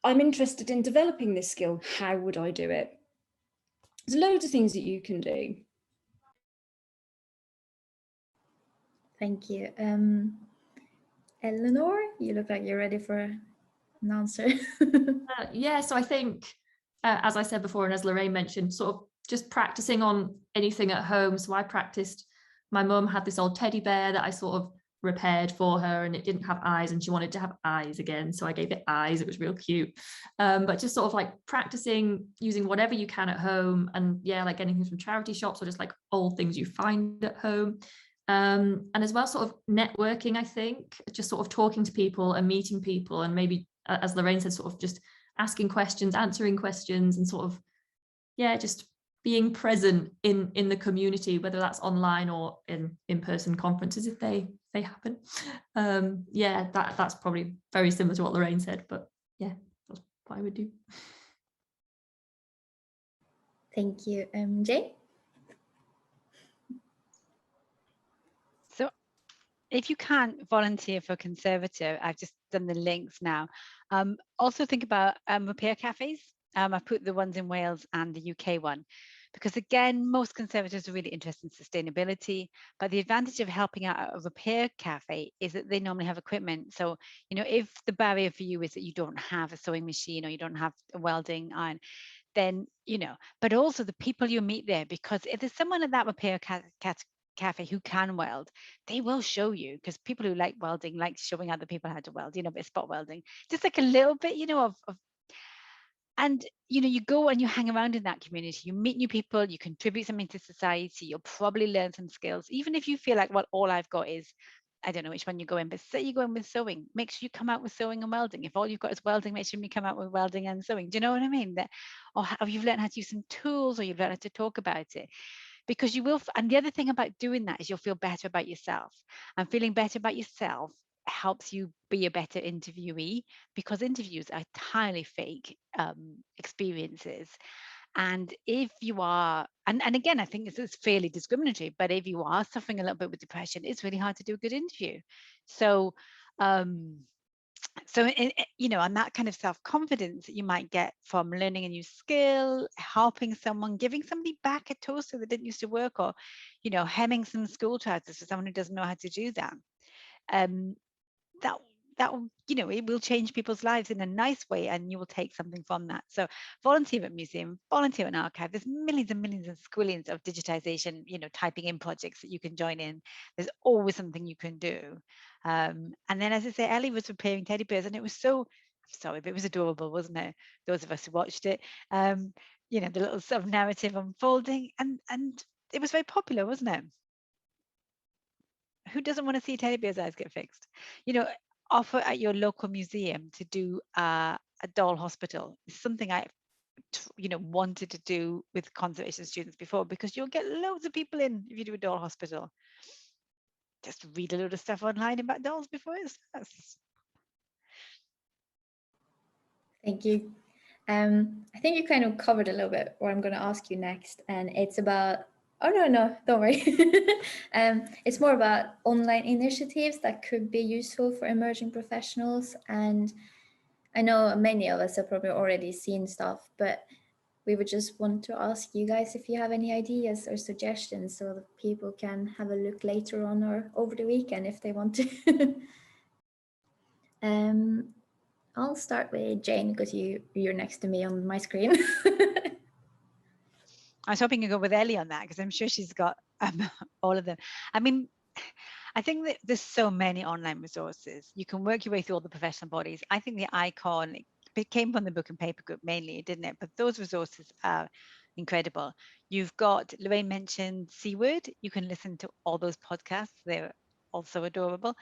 I'm interested in developing this skill. How would I do it? There's loads of things that you can do. Thank you. Eleanor, you look like you're ready for an answer. Yeah, so I think, as I said before, and as Lorraine mentioned, sort of just practicing on anything at home. So I practiced, my mum had this old teddy bear that I sort of repaired for her, and it didn't have eyes and she wanted to have eyes again, so I gave it eyes. It was real cute. But just sort of like practicing using whatever you can at home, and yeah, like getting things from charity shops or just like old things you find at home. And as well, sort of networking, I think, just sort of talking to people and meeting people, and maybe, as Lorraine said, sort of just asking questions, answering questions, and sort of, yeah, just being present in the community, whether that's online or in-person conferences if they happen. Yeah, that's probably very similar to what Lorraine said, but yeah, that's what I would do. Thank you. Jay? So if you can't volunteer for Conservative, I've just done the links now. Also think about repair cafes. I've put the ones in Wales and the UK one, because again, most Conservatives are really interested in sustainability, but the advantage of helping out a repair cafe is that they normally have equipment. So, you know, if the barrier for you is that you don't have a sewing machine or you don't have a welding iron, then, you know, but also the people you meet there, because if there's someone at that repair cafe who can weld, they will show you, because people who like welding like showing other people how to weld, you know, but spot welding, just like a little bit, you know, of and, you know, you go and you hang around in that community, you meet new people, you contribute something to society, you'll probably learn some skills, even if you feel like, well, all I've got is, I don't know which one you go in, but say you go in with sewing, make sure you come out with sewing and welding. If all you've got is welding, make sure you come out with welding and sewing. Do you know what I mean? That, or you've learned how to use some tools, or you've learned how to talk about it. Because you will, and the other thing about doing that is you'll feel better about yourself, and feeling better about yourself helps you be a better interviewee, because interviews are entirely fake experiences. And if you are, and again, I think this is fairly discriminatory, but if you are suffering a little bit with depression, it's really hard to do a good interview. So you know, and that kind of self-confidence that you might get from learning a new skill, helping someone, giving somebody back a toaster that didn't used to work, or, you know, hemming some school trousers for someone who doesn't know how to do that. that will, it will change people's lives in a nice way, and you will take something from that. So volunteer at museum, volunteer at an archive. There's millions and millions and squillions of digitization, typing in projects that you can join in. There's always something you can do. And then, as I say, Ellie was preparing teddy bears, and it was so, I'm sorry, but it was adorable, wasn't it? Those of us who watched it, the little sort of narrative unfolding, and it was very popular, wasn't it? Who doesn't want to see teddy bear's eyes get fixed? Offer at your local museum to do a doll hospital. It's something I wanted to do with conservation students before, because you'll get loads of people in if you do a doll hospital. Just read a load of stuff online about dolls before it starts. Thank you. I think you kind of covered a little bit what I'm going to ask you next, and it's about, oh no, don't worry. It's more about online initiatives that could be useful for emerging professionals. And I know many of us have probably already seen stuff, but we would just want to ask you guys if you have any ideas or suggestions, so that people can have a look later on or over the weekend if they want to. I'll start with Jane, because you're next to me on my screen. I was hoping you go with Ellie on that, because I'm sure she's got all of them. I mean, I think that there's so many online resources. You can work your way through all the professional bodies. I think the icon, it came from the book and paper group mainly, didn't it? But those resources are incredible. You've got, Lorraine mentioned C-Word. You can listen to all those podcasts. They're also adorable.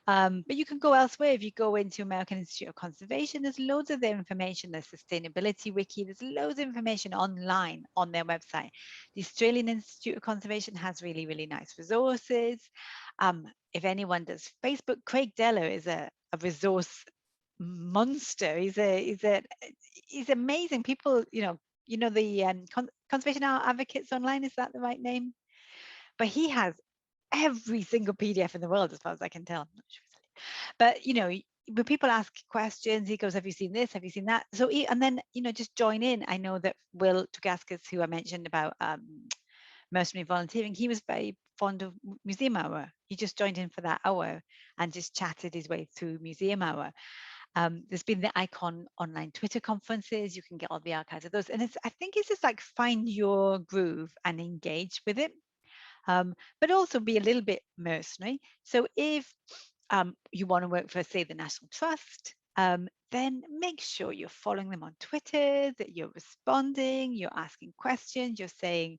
But you can go elsewhere. If you go into American Institute of Conservation, there's loads of their information. There's Sustainability Wiki. There's loads of information online on their website. The Australian Institute of Conservation has really, really nice resources. If anyone does Facebook, Craig Deller is a resource monster. He's amazing. People, the conservation advocates online, is that the right name? But he has every single PDF in the world, as far as I can tell. I'm not sure. But when people ask questions, he goes, have you seen this? Have you seen that? So and then just join in. I know that Will Tugaskas, who I mentioned about mercenary volunteering, he was very fond of Museum Hour. He just joined in for that hour and just chatted his way through Museum Hour. There's been the Icon online Twitter conferences. You can get all the archives of those, and I think it's just like find your groove and engage with it. But also be a little bit mercenary. So if you want to work for, say, the National Trust, then make sure you're following them on Twitter, that you're responding, you're asking questions, you're saying,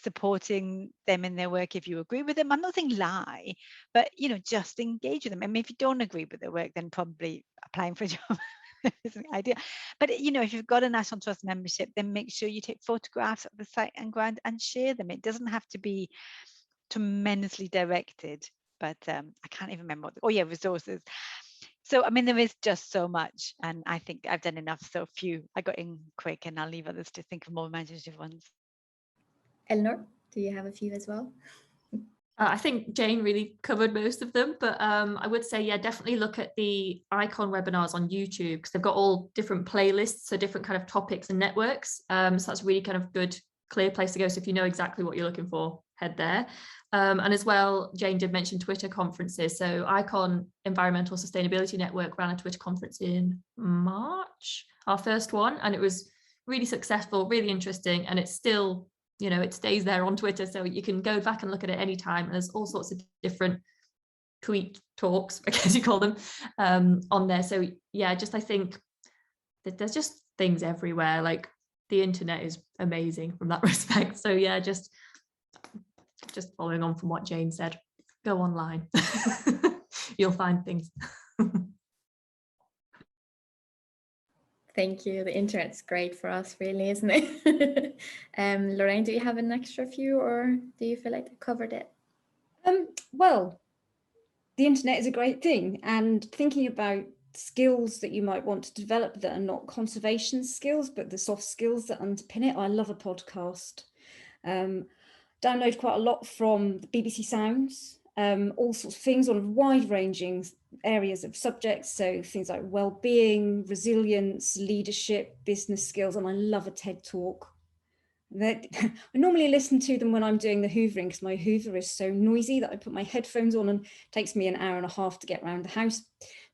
supporting them in their work if you agree with them. I'm not saying lie, but, just engage with them. I mean, if you don't agree with their work, then probably applying for a job isn't ideal. But, if you've got a National Trust membership, then make sure you take photographs of the site and ground and share them. It doesn't have to be tremendously directed, but I can't even remember resources. So, I mean, there is just so much, and I think I've done enough. So few, I got in quick, and I'll leave others to think of more imaginative ones. Eleanor, do you have a few as well? I think Jane really covered most of them, but I would say, yeah, definitely look at the Icon webinars on YouTube, because they've got all different playlists, so different kind of topics and networks. So that's really kind of good, clear place to go. So if you know exactly what you're looking for, head there. And as well, Jane did mention Twitter conferences. So Icon Environmental Sustainability Network ran a Twitter conference in March, our first one, and it was really successful, really interesting, and it's still, it stays there on Twitter, so you can go back and look at it anytime. And there's all sorts of different tweet talks, I guess you call them, on there. So yeah, I think that there's just things everywhere. Like, the internet is amazing from that respect. So yeah, just following on from what Jane said, go online. You'll find things. Thank you. The internet's great for us, really, isn't it? Lorraine, do you have an extra few, or do you feel like I covered it? Well, the internet is a great thing, and thinking about skills that you might want to develop that are not conservation skills, but the soft skills that underpin it. I love a podcast. Download quite a lot from the BBC Sounds, all sorts of things on wide-ranging areas of subjects, so things like well-being, resilience, leadership, business skills, and I love a TED Talk. I normally listen to them when I'm doing the hoovering, because my hoover is so noisy that I put my headphones on and it takes me an hour and a half to get around the house.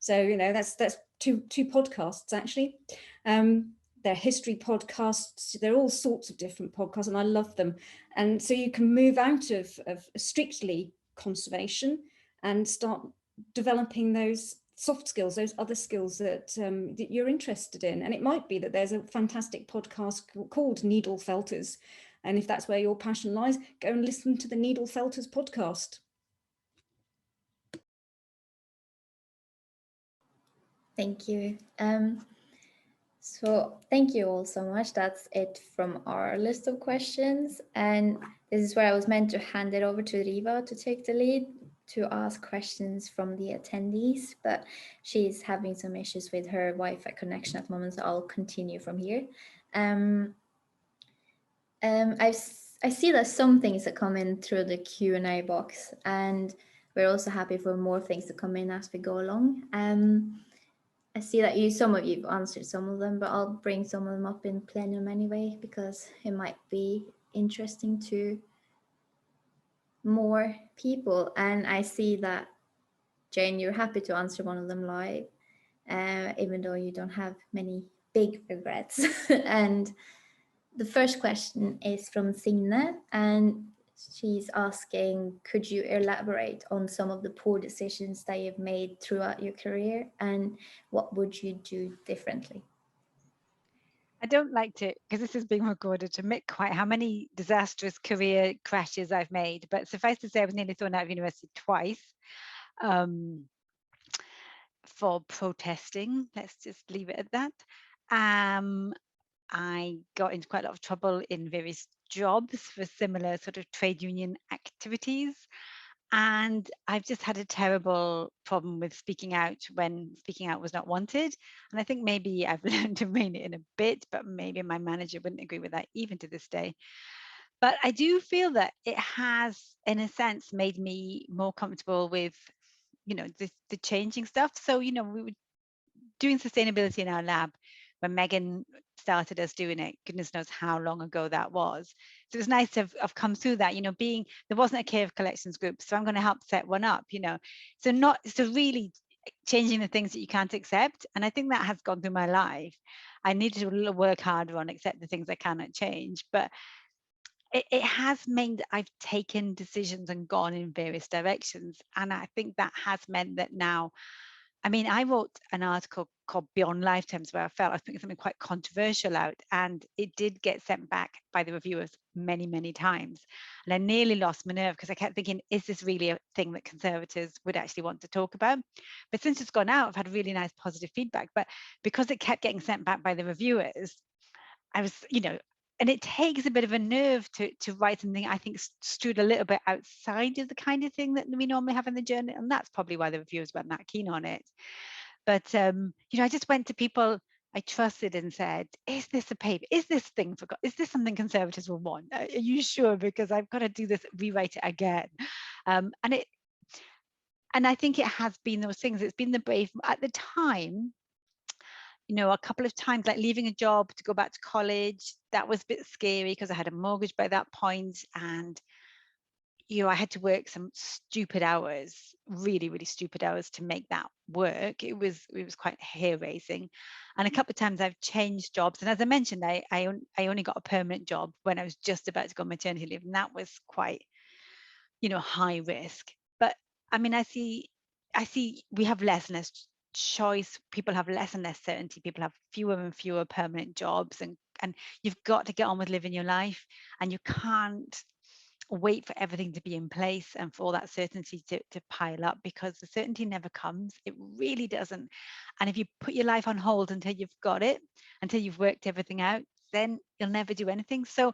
So, you know, that's two podcasts actually. They're history podcasts. They're all sorts of different podcasts, and I love them. And so you can move out of strictly conservation and start developing those soft skills, those other skills that, that you're interested in. And it might be that there's a fantastic podcast called Needle Felters. And if that's where your passion lies, go and listen to the Needle Felters podcast. Thank you. So thank you all so much. That's it from our list of questions. And this is where I was meant to hand it over to Riva to take the lead to ask questions from the attendees, but she's having some issues with her Wi-Fi connection at the moment, so I'll continue from here. I see that some things are coming through the Q&A box, and we're also happy for more things to come in as we go along. I see that some of you've answered some of them, but I'll bring some of them up in plenum anyway, because it might be interesting to more people. And I see that, Jane, you're happy to answer one of them live, even though you don't have many big regrets. And the first question is from Signe, and she's asking, could you elaborate on some of the poor decisions that you've made throughout your career, and what would you do differently? I don't like to, because this is being recorded, to admit quite how many disastrous career crashes I've made, but suffice to say I was nearly thrown out of university twice for protesting. Let's just leave it at that. I got into quite a lot of trouble in various jobs for similar sort of trade union activities. And I've just had a terrible problem with speaking out when speaking out was not wanted. And I think maybe I've learned to rein it in a bit, but maybe my manager wouldn't agree with that even to this day. But I do feel that it has, in a sense, made me more comfortable with, you know, the changing stuff. So, you know, we were doing sustainability in our lab when Megan started us doing it. Goodness knows how long ago that was. So it was nice to have come through that, you know, there wasn't a care of collections group, so I'm going to help set one up, you know. So really changing the things that you can't accept. And I think that has gone through my life. I need to work harder on accept the things I cannot change, but it has meant I've taken decisions and gone in various directions. And I think that has meant that now, I mean, I wrote an article called Beyond Lifetimes where I felt I was putting something quite controversial out, and it did get sent back by the reviewers many, many times. And I nearly lost my nerve because I kept thinking, is this really a thing that conservators would actually want to talk about? But since it's gone out, I've had really nice positive feedback. But because it kept getting sent back by the reviewers, I was, you know, and it takes a bit of a nerve to write something I think stood a little bit outside of the kind of thing that we normally have in the journal, and that's probably why the reviewers weren't that keen on it. But you know, I just went to people I trusted and said, "Is this a paper? Is this thing for? Is this something conservatives will want? Are you sure? Because I've got to do this, rewrite it again." And I think it has been those things. It's been the brave at the time. You know, a couple of times, like leaving a job to go back to college, that was a bit scary because I had a mortgage by that point, and you know, I had to work some stupid hours, really, really stupid hours to make that work. It was quite hair raising. And a couple of times I've changed jobs. And as I mentioned, I only got a permanent job when I was just about to go on maternity leave, and that was quite, you know, high risk. But I mean, I see we have less and less choice. People have less and less certainty. People have fewer and fewer permanent jobs, and you've got to get on with living your life, and you can't wait for everything to be in place and for all that certainty to pile up, because the certainty never comes. It really doesn't. And if you put your life on hold until you've got it, until you've worked everything out, then you'll never do anything. So,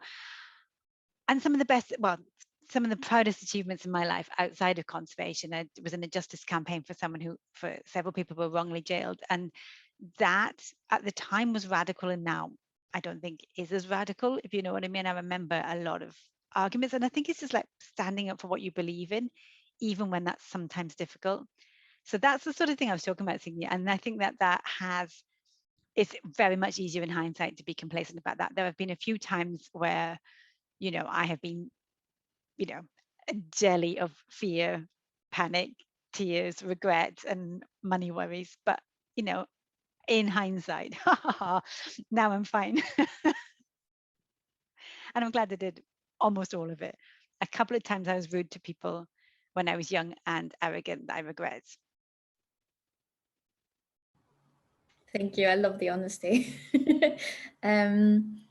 and some of the proudest achievements in my life outside of conservation, I was in a justice campaign for several people who were wrongly jailed, and that at the time was radical, and now I don't think is as radical, if you know what I mean. I remember a lot of arguments, and I think it's just like standing up for what you believe in, even when that's sometimes difficult. So that's the sort of thing I was talking about, Signe, and I think that has it's very much easier in hindsight to be complacent about that. There have been a few times where, you know, I have been, you know, a jelly of fear, panic, tears, regret, and money worries. But, you know, in hindsight, now I'm fine. And I'm glad I did almost all of it. A couple of times I was rude to people when I was young and arrogant that I regret. Thank you. I love the honesty. Someone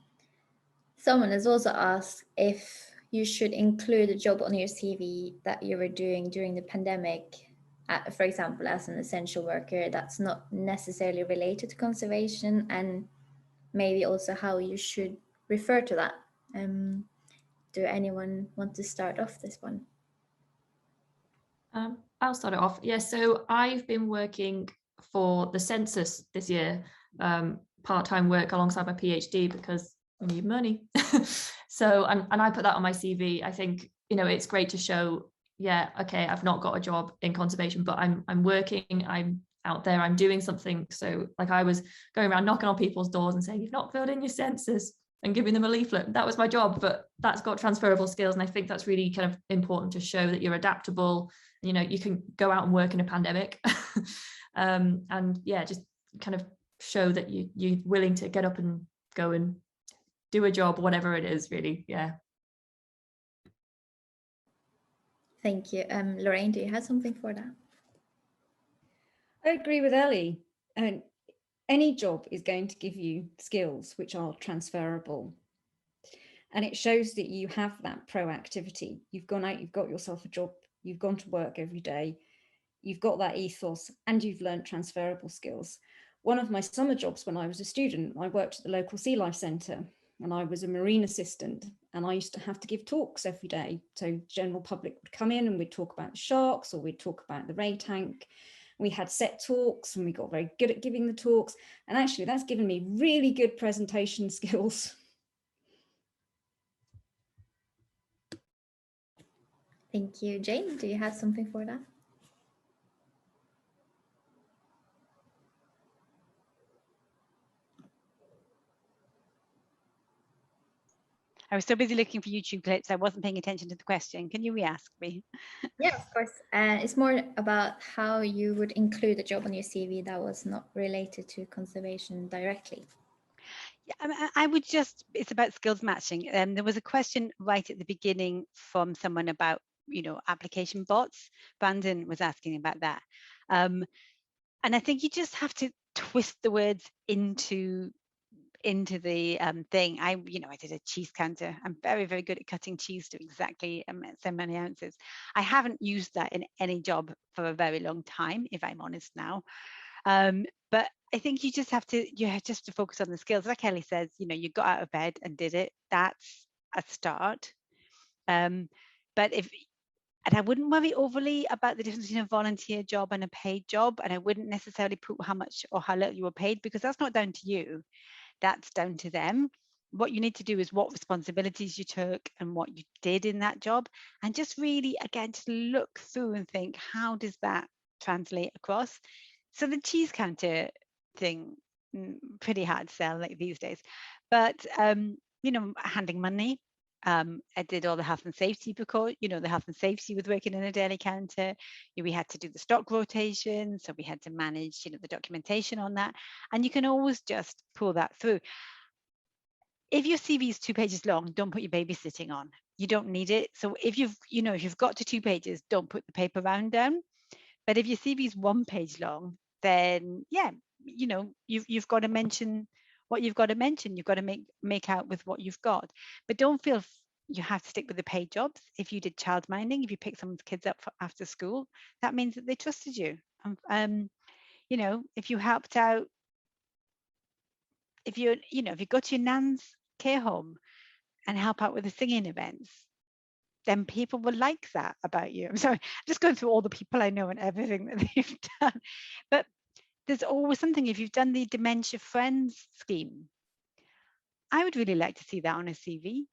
has also asked if you should include a job on your CV that you were doing during the pandemic, for example, as an essential worker that's not necessarily related to conservation, and maybe also how you should refer to that. Do anyone want to start off this one? I'll start it off. Yeah, so I've been working for the census this year, part-time work alongside my PhD because we need money. So, and I put that on my CV. I think, you know, it's great to show, yeah, okay, I've not got a job in conservation, but I'm working, I'm out there, I'm doing something. So like I was going around knocking on people's doors and saying, you've not filled in your census, and giving them a leaflet. That was my job, but that's got transferable skills. And I think that's really kind of important to show that you're adaptable. You know, you can go out and work in a pandemic. And yeah, just kind of show that you're willing to get up and go and do a job, whatever it is, really. Yeah. Thank you. Lorraine, do you have something for that? I agree with Ellie. And any job is going to give you skills which are transferable. And it shows that you have that proactivity. You've gone out, you've got yourself a job, you've gone to work every day, you've got that ethos, and you've learned transferable skills. One of my summer jobs when I was a student, I worked at the local sea life centre, and I was a marine assistant, and I used to have to give talks every day. So general public would come in and we'd talk about the sharks, or we'd talk about the ray tank. We had set talks and we got very good at giving the talks. And actually that's given me really good presentation skills. Thank you. Jane, do you have something for that? I was so busy looking for YouTube clips, I wasn't paying attention to the question. Can you re-ask me? Yeah, of course. It's more about how you would include a job on your CV that was not related to conservation directly. Yeah, I would just, it's about skills matching. There was a question right at the beginning from someone about, you know, application bots. Brandon was asking about that. And I think you just have to twist the words into the thing. I did a cheese counter. I'm very, very good at cutting cheese to exactly so many ounces. I haven't used that in any job for a very long time, if I'm honest now. But I think you just have to focus on the skills. Like Ellie says, you know, you got out of bed and did it. That's a start. And I wouldn't worry overly about the difference between a volunteer job and a paid job. And I wouldn't necessarily put how much or how little you were paid, because that's not down to you. That's down to them. What you need to do is what responsibilities you took and what you did in that job. And just really, again, just look through and think, how does that translate across? So the cheese counter thing, pretty hard to sell like these days. But, you know, handling money. I did all the health and safety because, you know, the health and safety with working in a deli counter. We had to do the stock rotation. So we had to manage, you know, the documentation on that. And you can always just pull that through. If your CV is 2 pages long, don't put your babysitting on. You don't need it. So if you've got to 2 pages, don't put the paper round down. But if your CV is 1 page long, then yeah, you know, you've got to mention what you've got to mention. You've got to make out with what you've got. But don't feel you have to stick with the paid jobs. If you did childminding, if you picked someone's kids up after school, that means that they trusted you. You know, if you helped out, if you go to your nan's care home and help out with the singing events, then people will like that about you. I'm sorry, I'm just going through all the people I know and everything that they've done. But there's always something. If you've done the Dementia Friends scheme, I would really like to see that on a CV.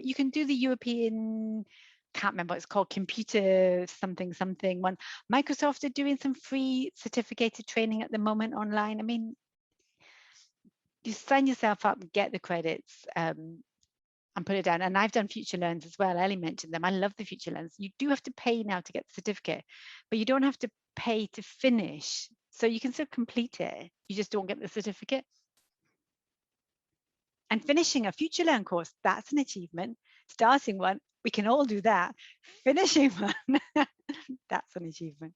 You can do the European, can't remember what it's called, computer something one. Microsoft are doing some free certificated training at the moment online. I mean, you sign yourself up, get the credits, and put it down. And I've done Future Learns as well. Ellie mentioned them. I love the Future Learns. You do have to pay now to get the certificate, but you don't have to pay to finish. So you can still complete it. You just don't get the certificate. And finishing a Future Learn course, that's an achievement. Starting one, we can all do that. Finishing one, that's an achievement.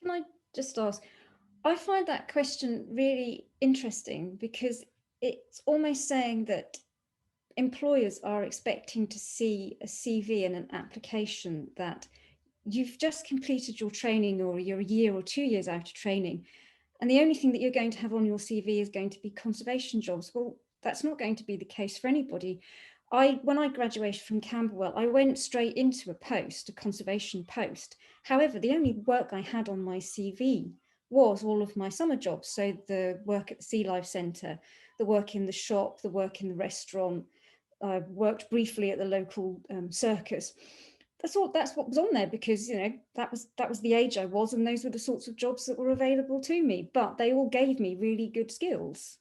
Can I just ask, I find that question really interesting because it's almost saying that employers are expecting to see a CV and an application that you've just completed your training, or you're a year or 2 years out of training, and the only thing that you're going to have on your CV is going to be conservation jobs. Well, that's not going to be the case for anybody. When I graduated from Camberwell, I went straight into a conservation post. However, the only work I had on my CV was all of my summer jobs. So the work at the Sea Life Centre, the work in the shop, the work in the restaurant. I worked briefly at the local circus. That's what was on there, because that was the age I was, and those were the sorts of jobs that were available to me. But they all gave me really good skills.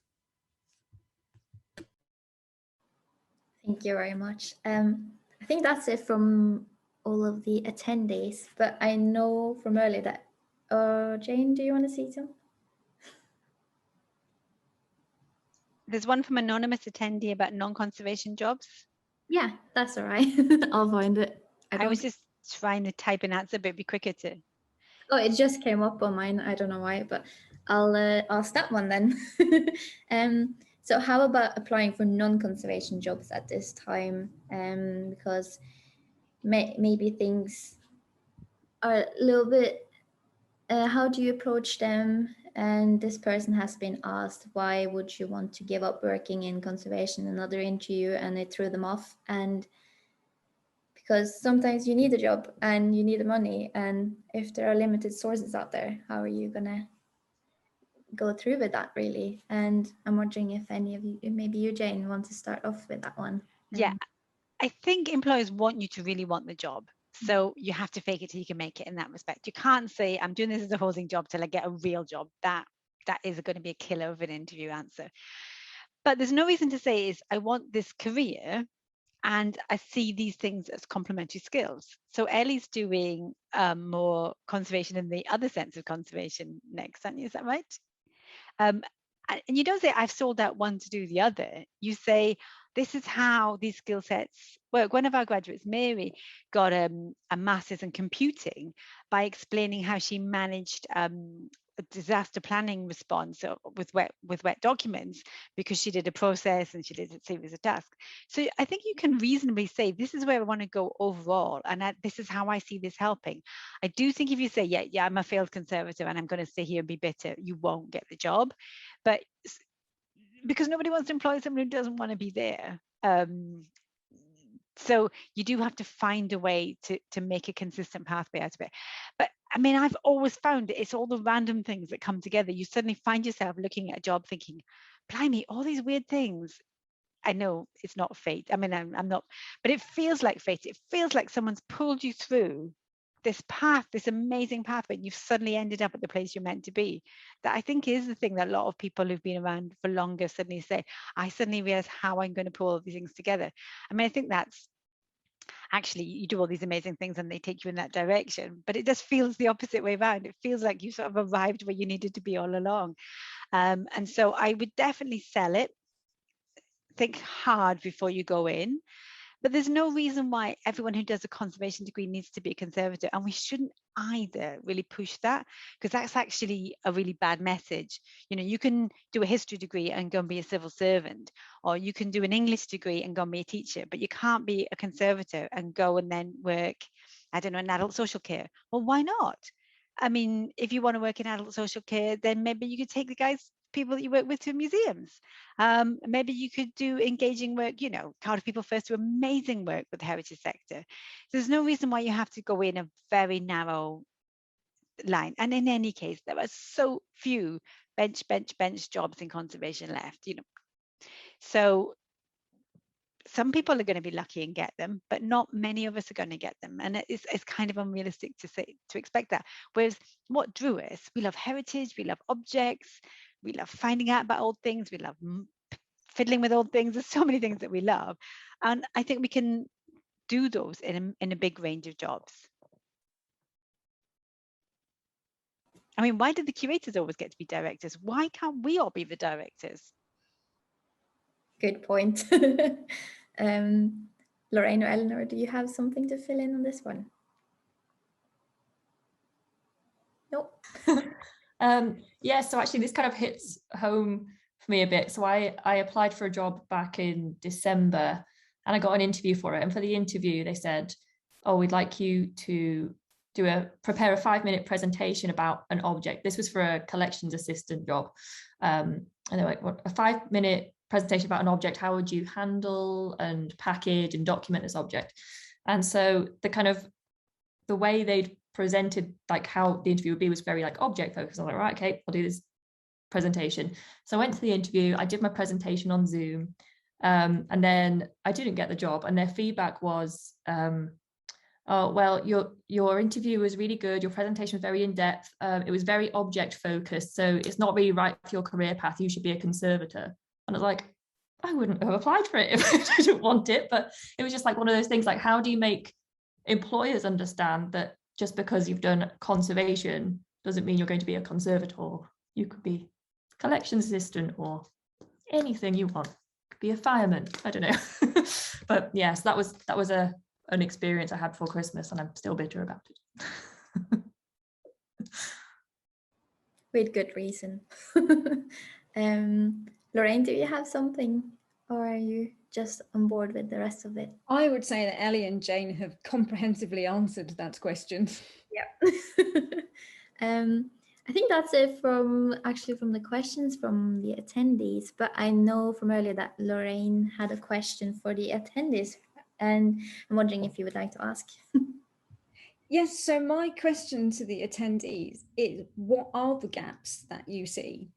Thank you very much. I think that's it from all of the attendees, but I know from earlier that Jane, do you want to say something? There's one from anonymous attendee about non-conservation jobs. Yeah, that's all right. I'll find it. I was just trying to type an answer, but it'd be quicker to. Oh, it just came up on mine. I don't know why, but I'll ask that one then. So how about applying for non-conservation jobs at this time? Because maybe things are a little bit, how do you approach them? And this person has been asked, why would you want to give up working in conservation? Another interview, and it threw them off. And because sometimes you need a job and you need the money, and if there are limited sources out there, how are you gonna go through with that, really? And I'm wondering if any of you, maybe you, Jane, want to start off with that one. Yeah, I think employers want you to really want the job. So you have to fake it till you can make it in that respect. You can't say, I'm doing this as a holding job till I get a real job. That is going to be a killer of an interview answer. But there's no reason to say is, I want this career and I see these things as complementary skills. So Ellie's doing more conservation in the other sense of conservation next, aren't you? Is that right? And you don't say, I've sold out one to do the other. You say, this is how these skill sets work. One of our graduates, Mary, got a master's in computing by explaining how she managed a disaster planning response with wet documents, because she did a process and she did a series of tasks. So I think you can reasonably say, this is where I want to go overall, and this is how I see this helping. I do think if you say, yeah, I'm a failed conservator and I'm going to stay here and be bitter, you won't get the job. But because nobody wants to employ someone who doesn't want to be there. So you do have to find a way to make a consistent pathway out of it. But I mean, I've always found it's all the random things that come together. You suddenly find yourself looking at a job thinking, blimey, all these weird things. I know it's not fate. I mean, I'm not, but it feels like fate. It feels like someone's pulled you through this path, this amazing pathway, and you've suddenly ended up at the place you're meant to be. That I think is the thing that a lot of people who've been around for longer suddenly say, I suddenly realize how I'm going to pull all these things together. I mean, I think that's actually, you do all these amazing things and they take you in that direction, but it just feels the opposite way around. It feels like you sort of arrived where you needed to be all along. And so I would definitely sell it. Think hard before you go in. But there's no reason why everyone who does a conservation degree needs to be a conservator, and we shouldn't either really push that, because that's actually a really bad message. You know, you can do a history degree and go and be a civil servant, or you can do an English degree and go and be a teacher, but you can't be a conservator and go and then work, I don't know, in adult social care. Well, why not? I mean, if you want to work in adult social care, then maybe you could take the people that you work with to museums. Maybe you could do engaging work. You know, Cardiff People First do amazing work with the heritage sector. There's no reason why you have to go in a very narrow line. And in any case, there are so few bench jobs in conservation left, you know. So some people are going to be lucky and get them, but not many of us are going to get them. And it's kind of unrealistic to expect that. Whereas what drew us, we love heritage, we love objects, We love finding out about old things. We love fiddling with old things. There's so many things that we love. And I think we can do those in a big range of jobs. I mean, why do the curators always get to be directors? Why can't we all be the directors? Good point. Lorraine or Eleanor, do you have something to fill in on this one? Nope. Yeah, so actually this kind of hits home for me a bit. So I applied for a job back in December and I got an interview for it. And for the interview, they said, oh, we'd like you to prepare a 5-minute presentation about an object. This was for a collections assistant job. And they're like, what, a 5-minute presentation about an object, how would you handle and package and document this object? And so the way they'd presented like how the interview would be was very like object focused. I was like, right, okay, I'll do this presentation. So I went to the interview, I did my presentation on Zoom, and then I didn't get the job. And their feedback was, oh, well, your interview was really good. Your presentation was very in-depth. It was very object focused. So it's not really right for your career path. You should be a conservator. And I was like, I wouldn't have applied for it if I didn't want it. But it was just like one of those things, like, how do you make employers understand that just because you've done conservation doesn't mean you're going to be a conservator? You could be a collections assistant or anything you want. Could be a fireman. I don't know. But yes, that was an experience I had before Christmas, and I'm still bitter about it. With good reason. Lorraine, do you have something, or are you just on board with the rest of it? I would say that Ellie and Jane have comprehensively answered that question. Yeah. I think that's it from the questions from the attendees, but I know from earlier that Lorraine had a question for the attendees, and I'm wondering if you would like to ask. Yes, so my question to the attendees is, what are the gaps that you see?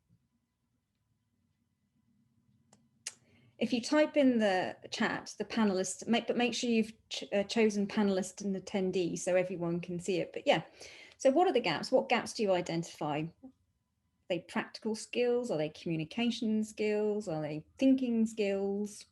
If you type in the chat, the panelists, but make sure you've chosen panelist and attendee so everyone can see it. But yeah, so what are the gaps? What gaps do you identify? Are they practical skills? Are they communication skills? Are they thinking skills?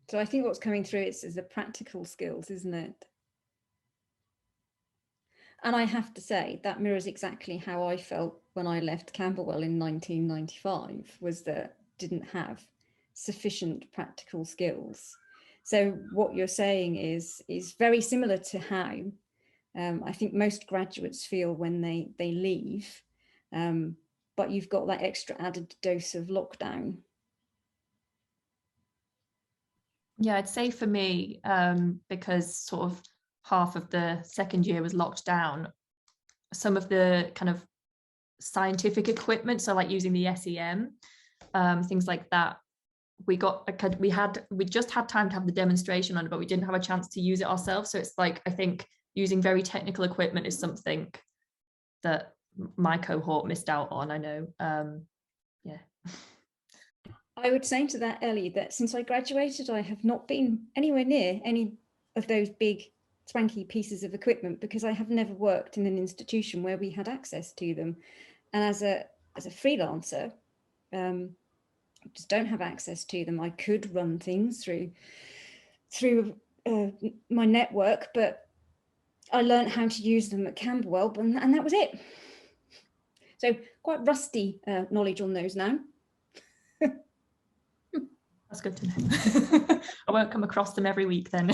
So I think what's coming through is the practical skills, isn't it? And I have to say that mirrors exactly how I felt when I left Camberwell in 1995, was that didn't have sufficient practical skills. So what you're saying is very similar to how I think most graduates feel when they leave, but you've got that extra added dose of lockdown. Yeah, I'd say for me, because sort of half of the second year was locked down, some of the kind of scientific equipment, so like using the SEM, things like that, we just had time to have the demonstration on it, but we didn't have a chance to use it ourselves. So it's like, I think using very technical equipment is something that my cohort missed out on, I know. Yeah. I would say to that, Ellie, that since I graduated, I have not been anywhere near any of those big swanky pieces of equipment because I have never worked in an institution where we had access to them. And as a freelancer, just don't have access to them. I could run things through my network, but I learned how to use them at Camberwell, and that was it. So quite rusty knowledge on those now. That's good to know. I won't come across them every week then.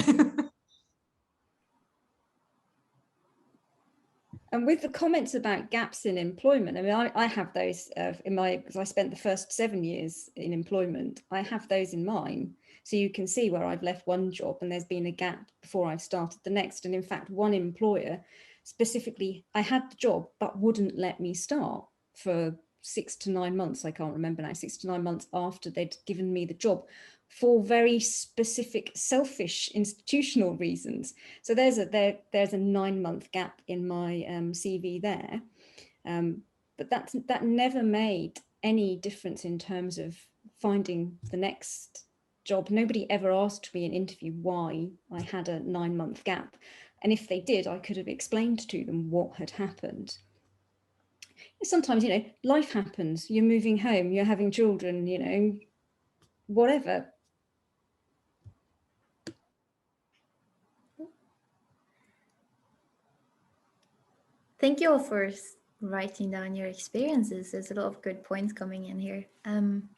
And with the comments about gaps in employment, I mean, I have those because I spent the first 7 years in employment. I have those in mine. So you can see where I've left one job and there's been a gap before I've started the next. And in fact, one employer specifically, I had the job, but wouldn't let me start for 6 to 9 months. I can't remember now, 6 to 9 months after they'd given me the job, for very specific, selfish institutional reasons. So there's a 9-month gap in my CV there. But that never made any difference in terms of finding the next job. Nobody ever asked me in interview why I had a 9-month gap. And if they did, I could have explained to them what had happened. Sometimes, you know, life happens. You're moving home, you're having children, you know, whatever. Thank you all for writing down your experiences. There's a lot of good points coming in here. Can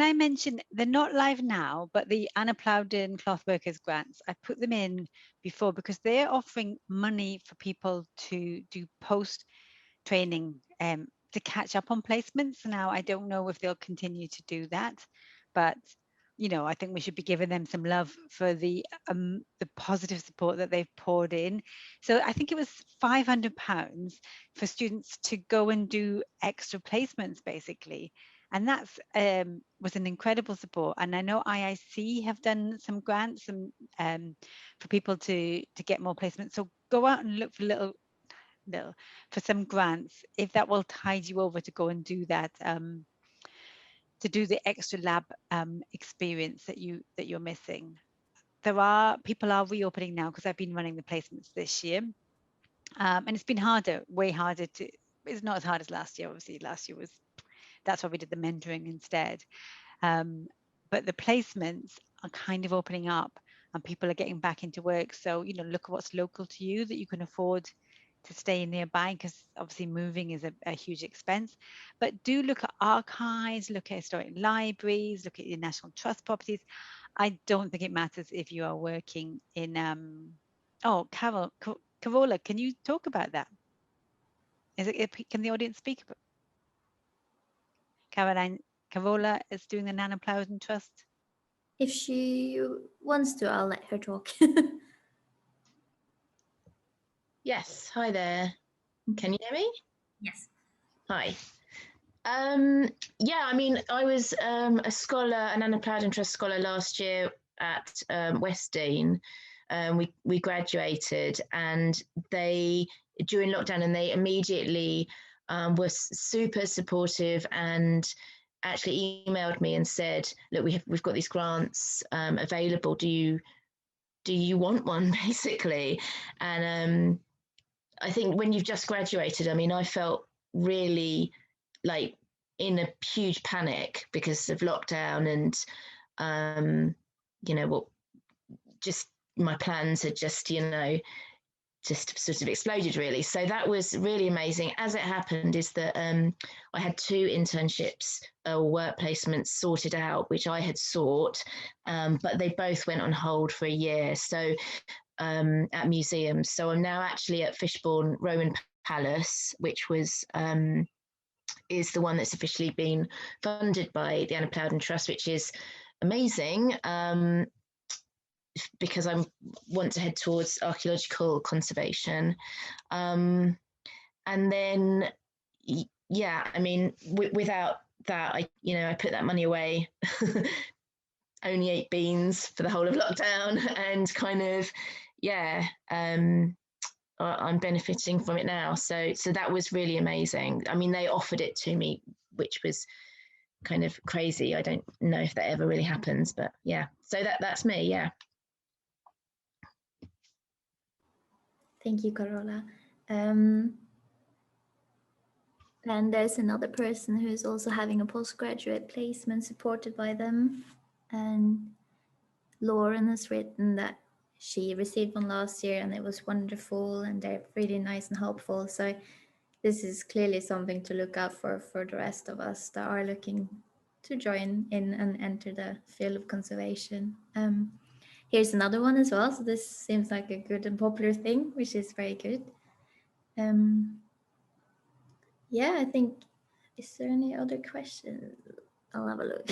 I mention, they're not live now, but the Anna Plowden Cloth Workers grants, I put them in before because they're offering money for people to do post-training to catch up on placements. Now, I don't know if they'll continue to do that, but you know, I think we should be giving them some love for the positive support that they've poured in. So I think it was £500 for students to go and do extra placements, basically. And that's was an incredible support. And I know IIC have done some grants for people to get more placements. So go out and look for for some grants, if that will tide you over to go and do that, to do the extra lab experience that you're missing. People are reopening now because I've been running the placements this year, and it's been harder, way harder it's not as hard as last year. Obviously, last year that's why we did the mentoring instead. But the placements are kind of opening up and people are getting back into work. So, you know, look at what's local to you that you can afford to stay nearby, because obviously moving is a huge expense. But do look at archives, look at historic libraries, look at your National Trust properties. I don't think it matters if you are working in, Carola, can you talk about that? Can the audience speak about? Carola is doing the Anna Plowden Trust. If she wants to, I'll let her talk. Yes, hi there. Can you hear me? Yes. Hi. Yeah, I mean, I was a scholar, an Anna Plowden Trust scholar last year at West Dean. We graduated, and they, during lockdown, and they immediately were super supportive and actually emailed me and said, look, we've got these grants available. Do you want one, basically? And I think when you've just graduated, I mean, I felt really like in a huge panic because of lockdown, and you know, what, just my plans had just, you know, just sort of exploded, really. So that was really amazing. As it happened is that I had 2 internships or work placements sorted out, which I had sought, but they both went on hold for a year. So at museums. So I'm now actually at Fishbourne Roman Palace, which is the one that's officially been funded by the Anna Plowden Trust, which is amazing, because I want to head towards archaeological conservation. And then, yeah, I mean, without that, I put that money away. Only ate beans for the whole of lockdown, and kind of, yeah, I'm benefiting from it now. So that was really amazing. I mean, they offered it to me, which was kind of crazy. I don't know if that ever really happens, but yeah. So that's me, yeah. Thank you, Carola. And there's another person who's also having a postgraduate placement supported by them. And Lauren has written that she received one last year and it was wonderful, and they're really nice and helpful. So this is clearly something to look out for the rest of us that are looking to join in and enter the field of conservation. Here's another one as well. So this seems like a good and popular thing, which is very good. Yeah, I think, is there any other questions? I'll have a look.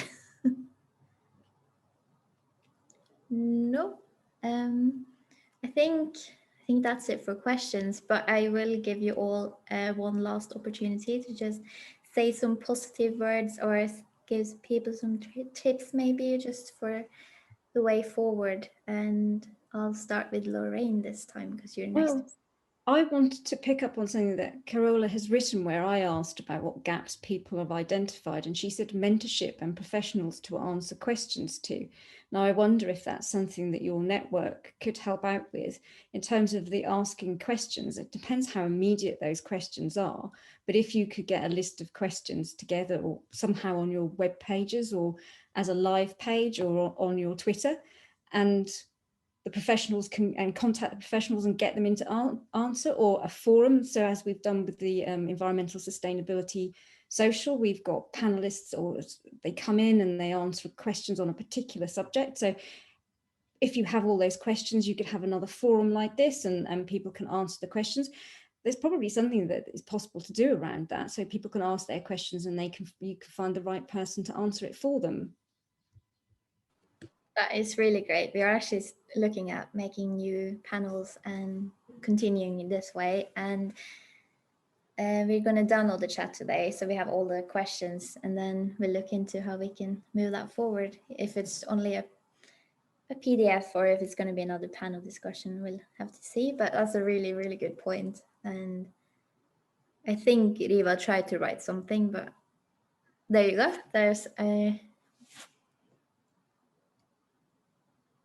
No, I think that's it for questions, but I will give you all one last opportunity to just say some positive words or give people some tips, maybe just for the way forward. And I'll start with Lorraine this time because you're next. Well, I wanted to pick up on something that Carola has written, where I asked about what gaps people have identified, and she said mentorship and professionals to answer questions to. Now, I wonder if that's something that your network could help out with in terms of the asking questions. It depends how immediate those questions are, but if you could get a list of questions together or somehow on your web pages or as a live page or on your Twitter, and the professionals can contact the professionals and get them into answer, or a forum. So as we've done with the environmental sustainability social, we've got panelists, or they come in and they answer questions on a particular subject. So if you have all those questions, you could have another forum like this, and people can answer the questions. There's probably something that is possible to do around that, so people can ask their questions and you can find the right person to answer it for them. That is really great. We are actually looking at making new panels and continuing in this way. And we're going to download the chat today, so we have all the questions, and then we'll look into how we can move that forward. If it's only a PDF or if it's going to be another panel discussion, we'll have to see. But that's a really, really good point. And I think Riva tried to write something, but there you go. There's a...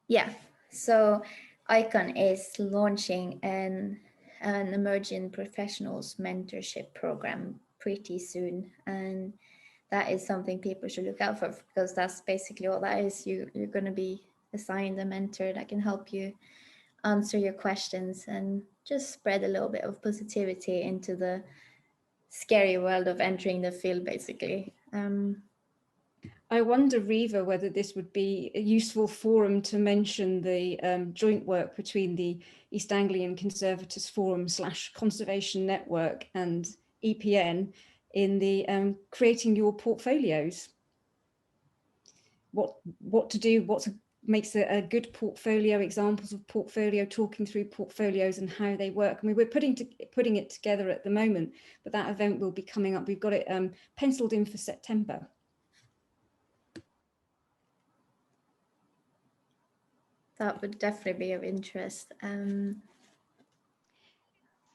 Yeah, so ICON is launching an emerging professionals mentorship program pretty soon, and that is something people should look out for, because that's basically all that is. You're going to be assigned a mentor that can help you answer your questions and just spread a little bit of positivity into the scary world of entering the field, basically. I wonder, Riva, whether this would be a useful forum to mention the joint work between the East Anglian Conservators Forum / Conservation Network and EPN in the creating your portfolios. What to do, what makes a good portfolio, examples of portfolio, talking through portfolios and how they work. I mean, we're putting it together at the moment, but that event will be coming up. We've got it penciled in for September. That would definitely be of interest.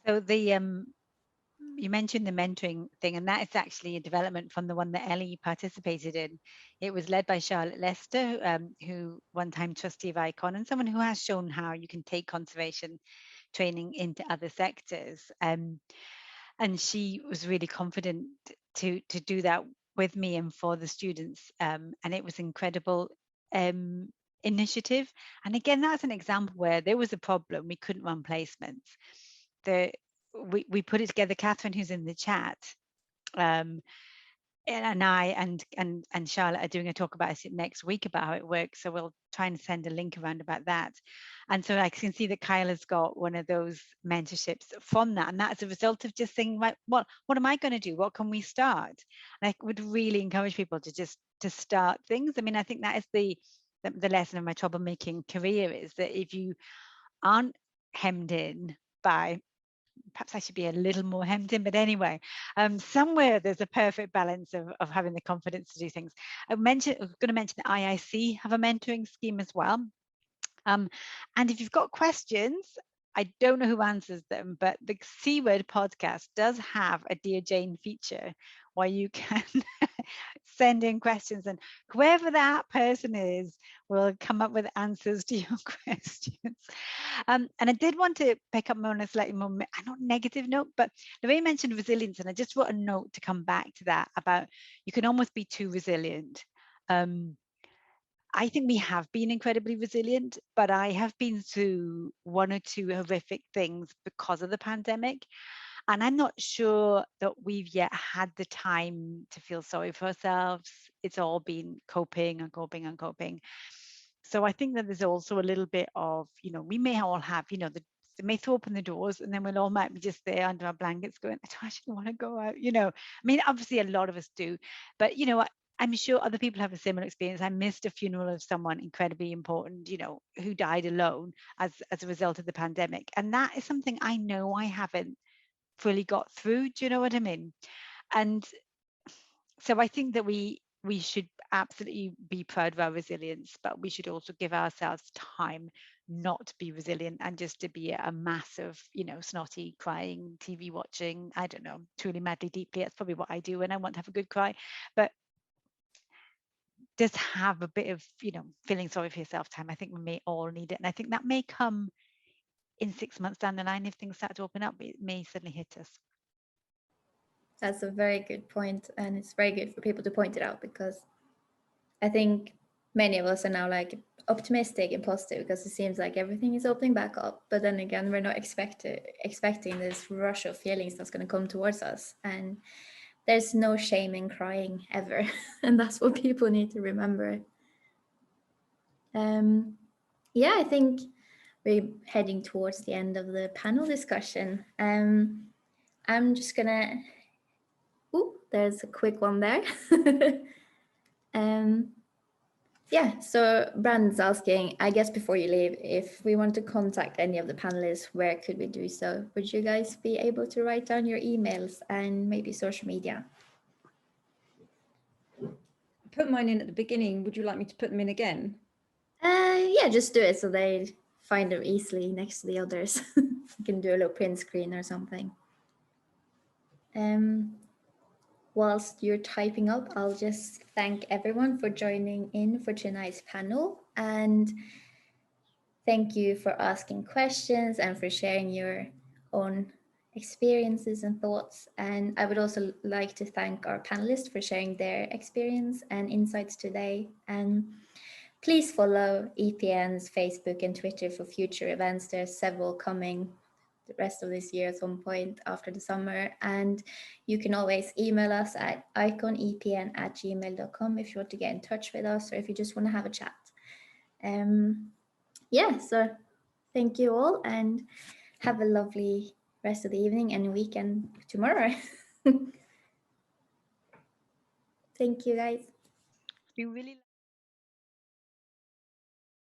So the you mentioned the mentoring thing, and that is actually a development from the one that Ellie participated in. It was led by Charlotte Lester, who one time trustee of ICON, and someone who has shown how you can take conservation training into other sectors. And she was really confident to do that with me and for the students. And it was incredible initiative. And again, that's an example where there was a problem. We couldn't run placements. We put it together. Catherine, who's in the chat, and I and Charlotte are doing a talk about it next week about how it works. So we'll try and send a link around about that. And so I can see that Kyle has got one of those mentorships from that, and that's a result of just thinking, right, what am I going to do? What can we start? And I would really encourage people to start things. I mean, I think that is the lesson of my troublemaking career, is that if you aren't hemmed in by, perhaps I should be a little more hemmed in, but anyway, somewhere there's a perfect balance of having the confidence to do things. I'm going to mention that IIC have a mentoring scheme as well. And if you've got questions, I don't know who answers them, but the C Word podcast does have a Dear Jane feature where you can send in questions, and whoever that person is will come up with answers to your questions. And I did want to pick up on a slightly more, not negative note, but Lorraine mentioned resilience, and I just wrote a note to come back to that about you can almost be too resilient. I think we have been incredibly resilient, but I have been through one or two horrific things because of the pandemic. And I'm not sure that we've yet had the time to feel sorry for ourselves. It's all been coping and coping and coping. So I think that there's also a little bit of, we may all have, they may throw open the doors and then we'll all might be just there under our blankets going, I don't actually want to go out, I mean, obviously a lot of us do, but, I'm sure other people have a similar experience. I missed a funeral of someone incredibly important, who died alone as a result of the pandemic. And that is something I know I haven't fully got through. Do you know what I mean? And so I think that we should absolutely be proud of our resilience, but we should also give ourselves time not to be resilient and just to be a massive, snotty, crying, TV watching, I don't know, truly madly deeply. That's probably what I do when I want to have a good cry. But just have a bit of, feeling sorry for yourself time. I think we may all need it. And I think that may come in 6 months down the line if things start to open up. It may suddenly hit us. That's a very good point, and it's very good for people to point it out, because I think many of us are now like optimistic and positive because it seems like everything is opening back up. But then again, we're not expecting this rush of feelings that's going to come towards us. And there's no shame in crying ever. And that's what people need to remember. Yeah, I think we're heading towards the end of the panel discussion. I'm just gonna, there's a quick one there. Yeah, so Brandon's asking, I guess before you leave, if we want to contact any of the panelists, where could we do so? Would you guys be able to write down your emails and maybe social media? I put mine in at the beginning. Would you like me to put them in again? Yeah, just do it so they find them easily next to the others. You can do a little print screen or something. Whilst you're typing up, I'll just thank everyone for joining in for tonight's panel, and thank you for asking questions and for sharing your own experiences and thoughts. And I would also like to thank our panelists for sharing their experience and insights today. And please follow EPN's Facebook and Twitter for future events. There's several coming the rest of this year at some point after the summer. And you can always email us at iconepn@gmail.com if you want to get in touch with us or if you just want to have a chat. Yeah, so thank you all and have a lovely rest of the evening and weekend tomorrow. Thank you, guys. We really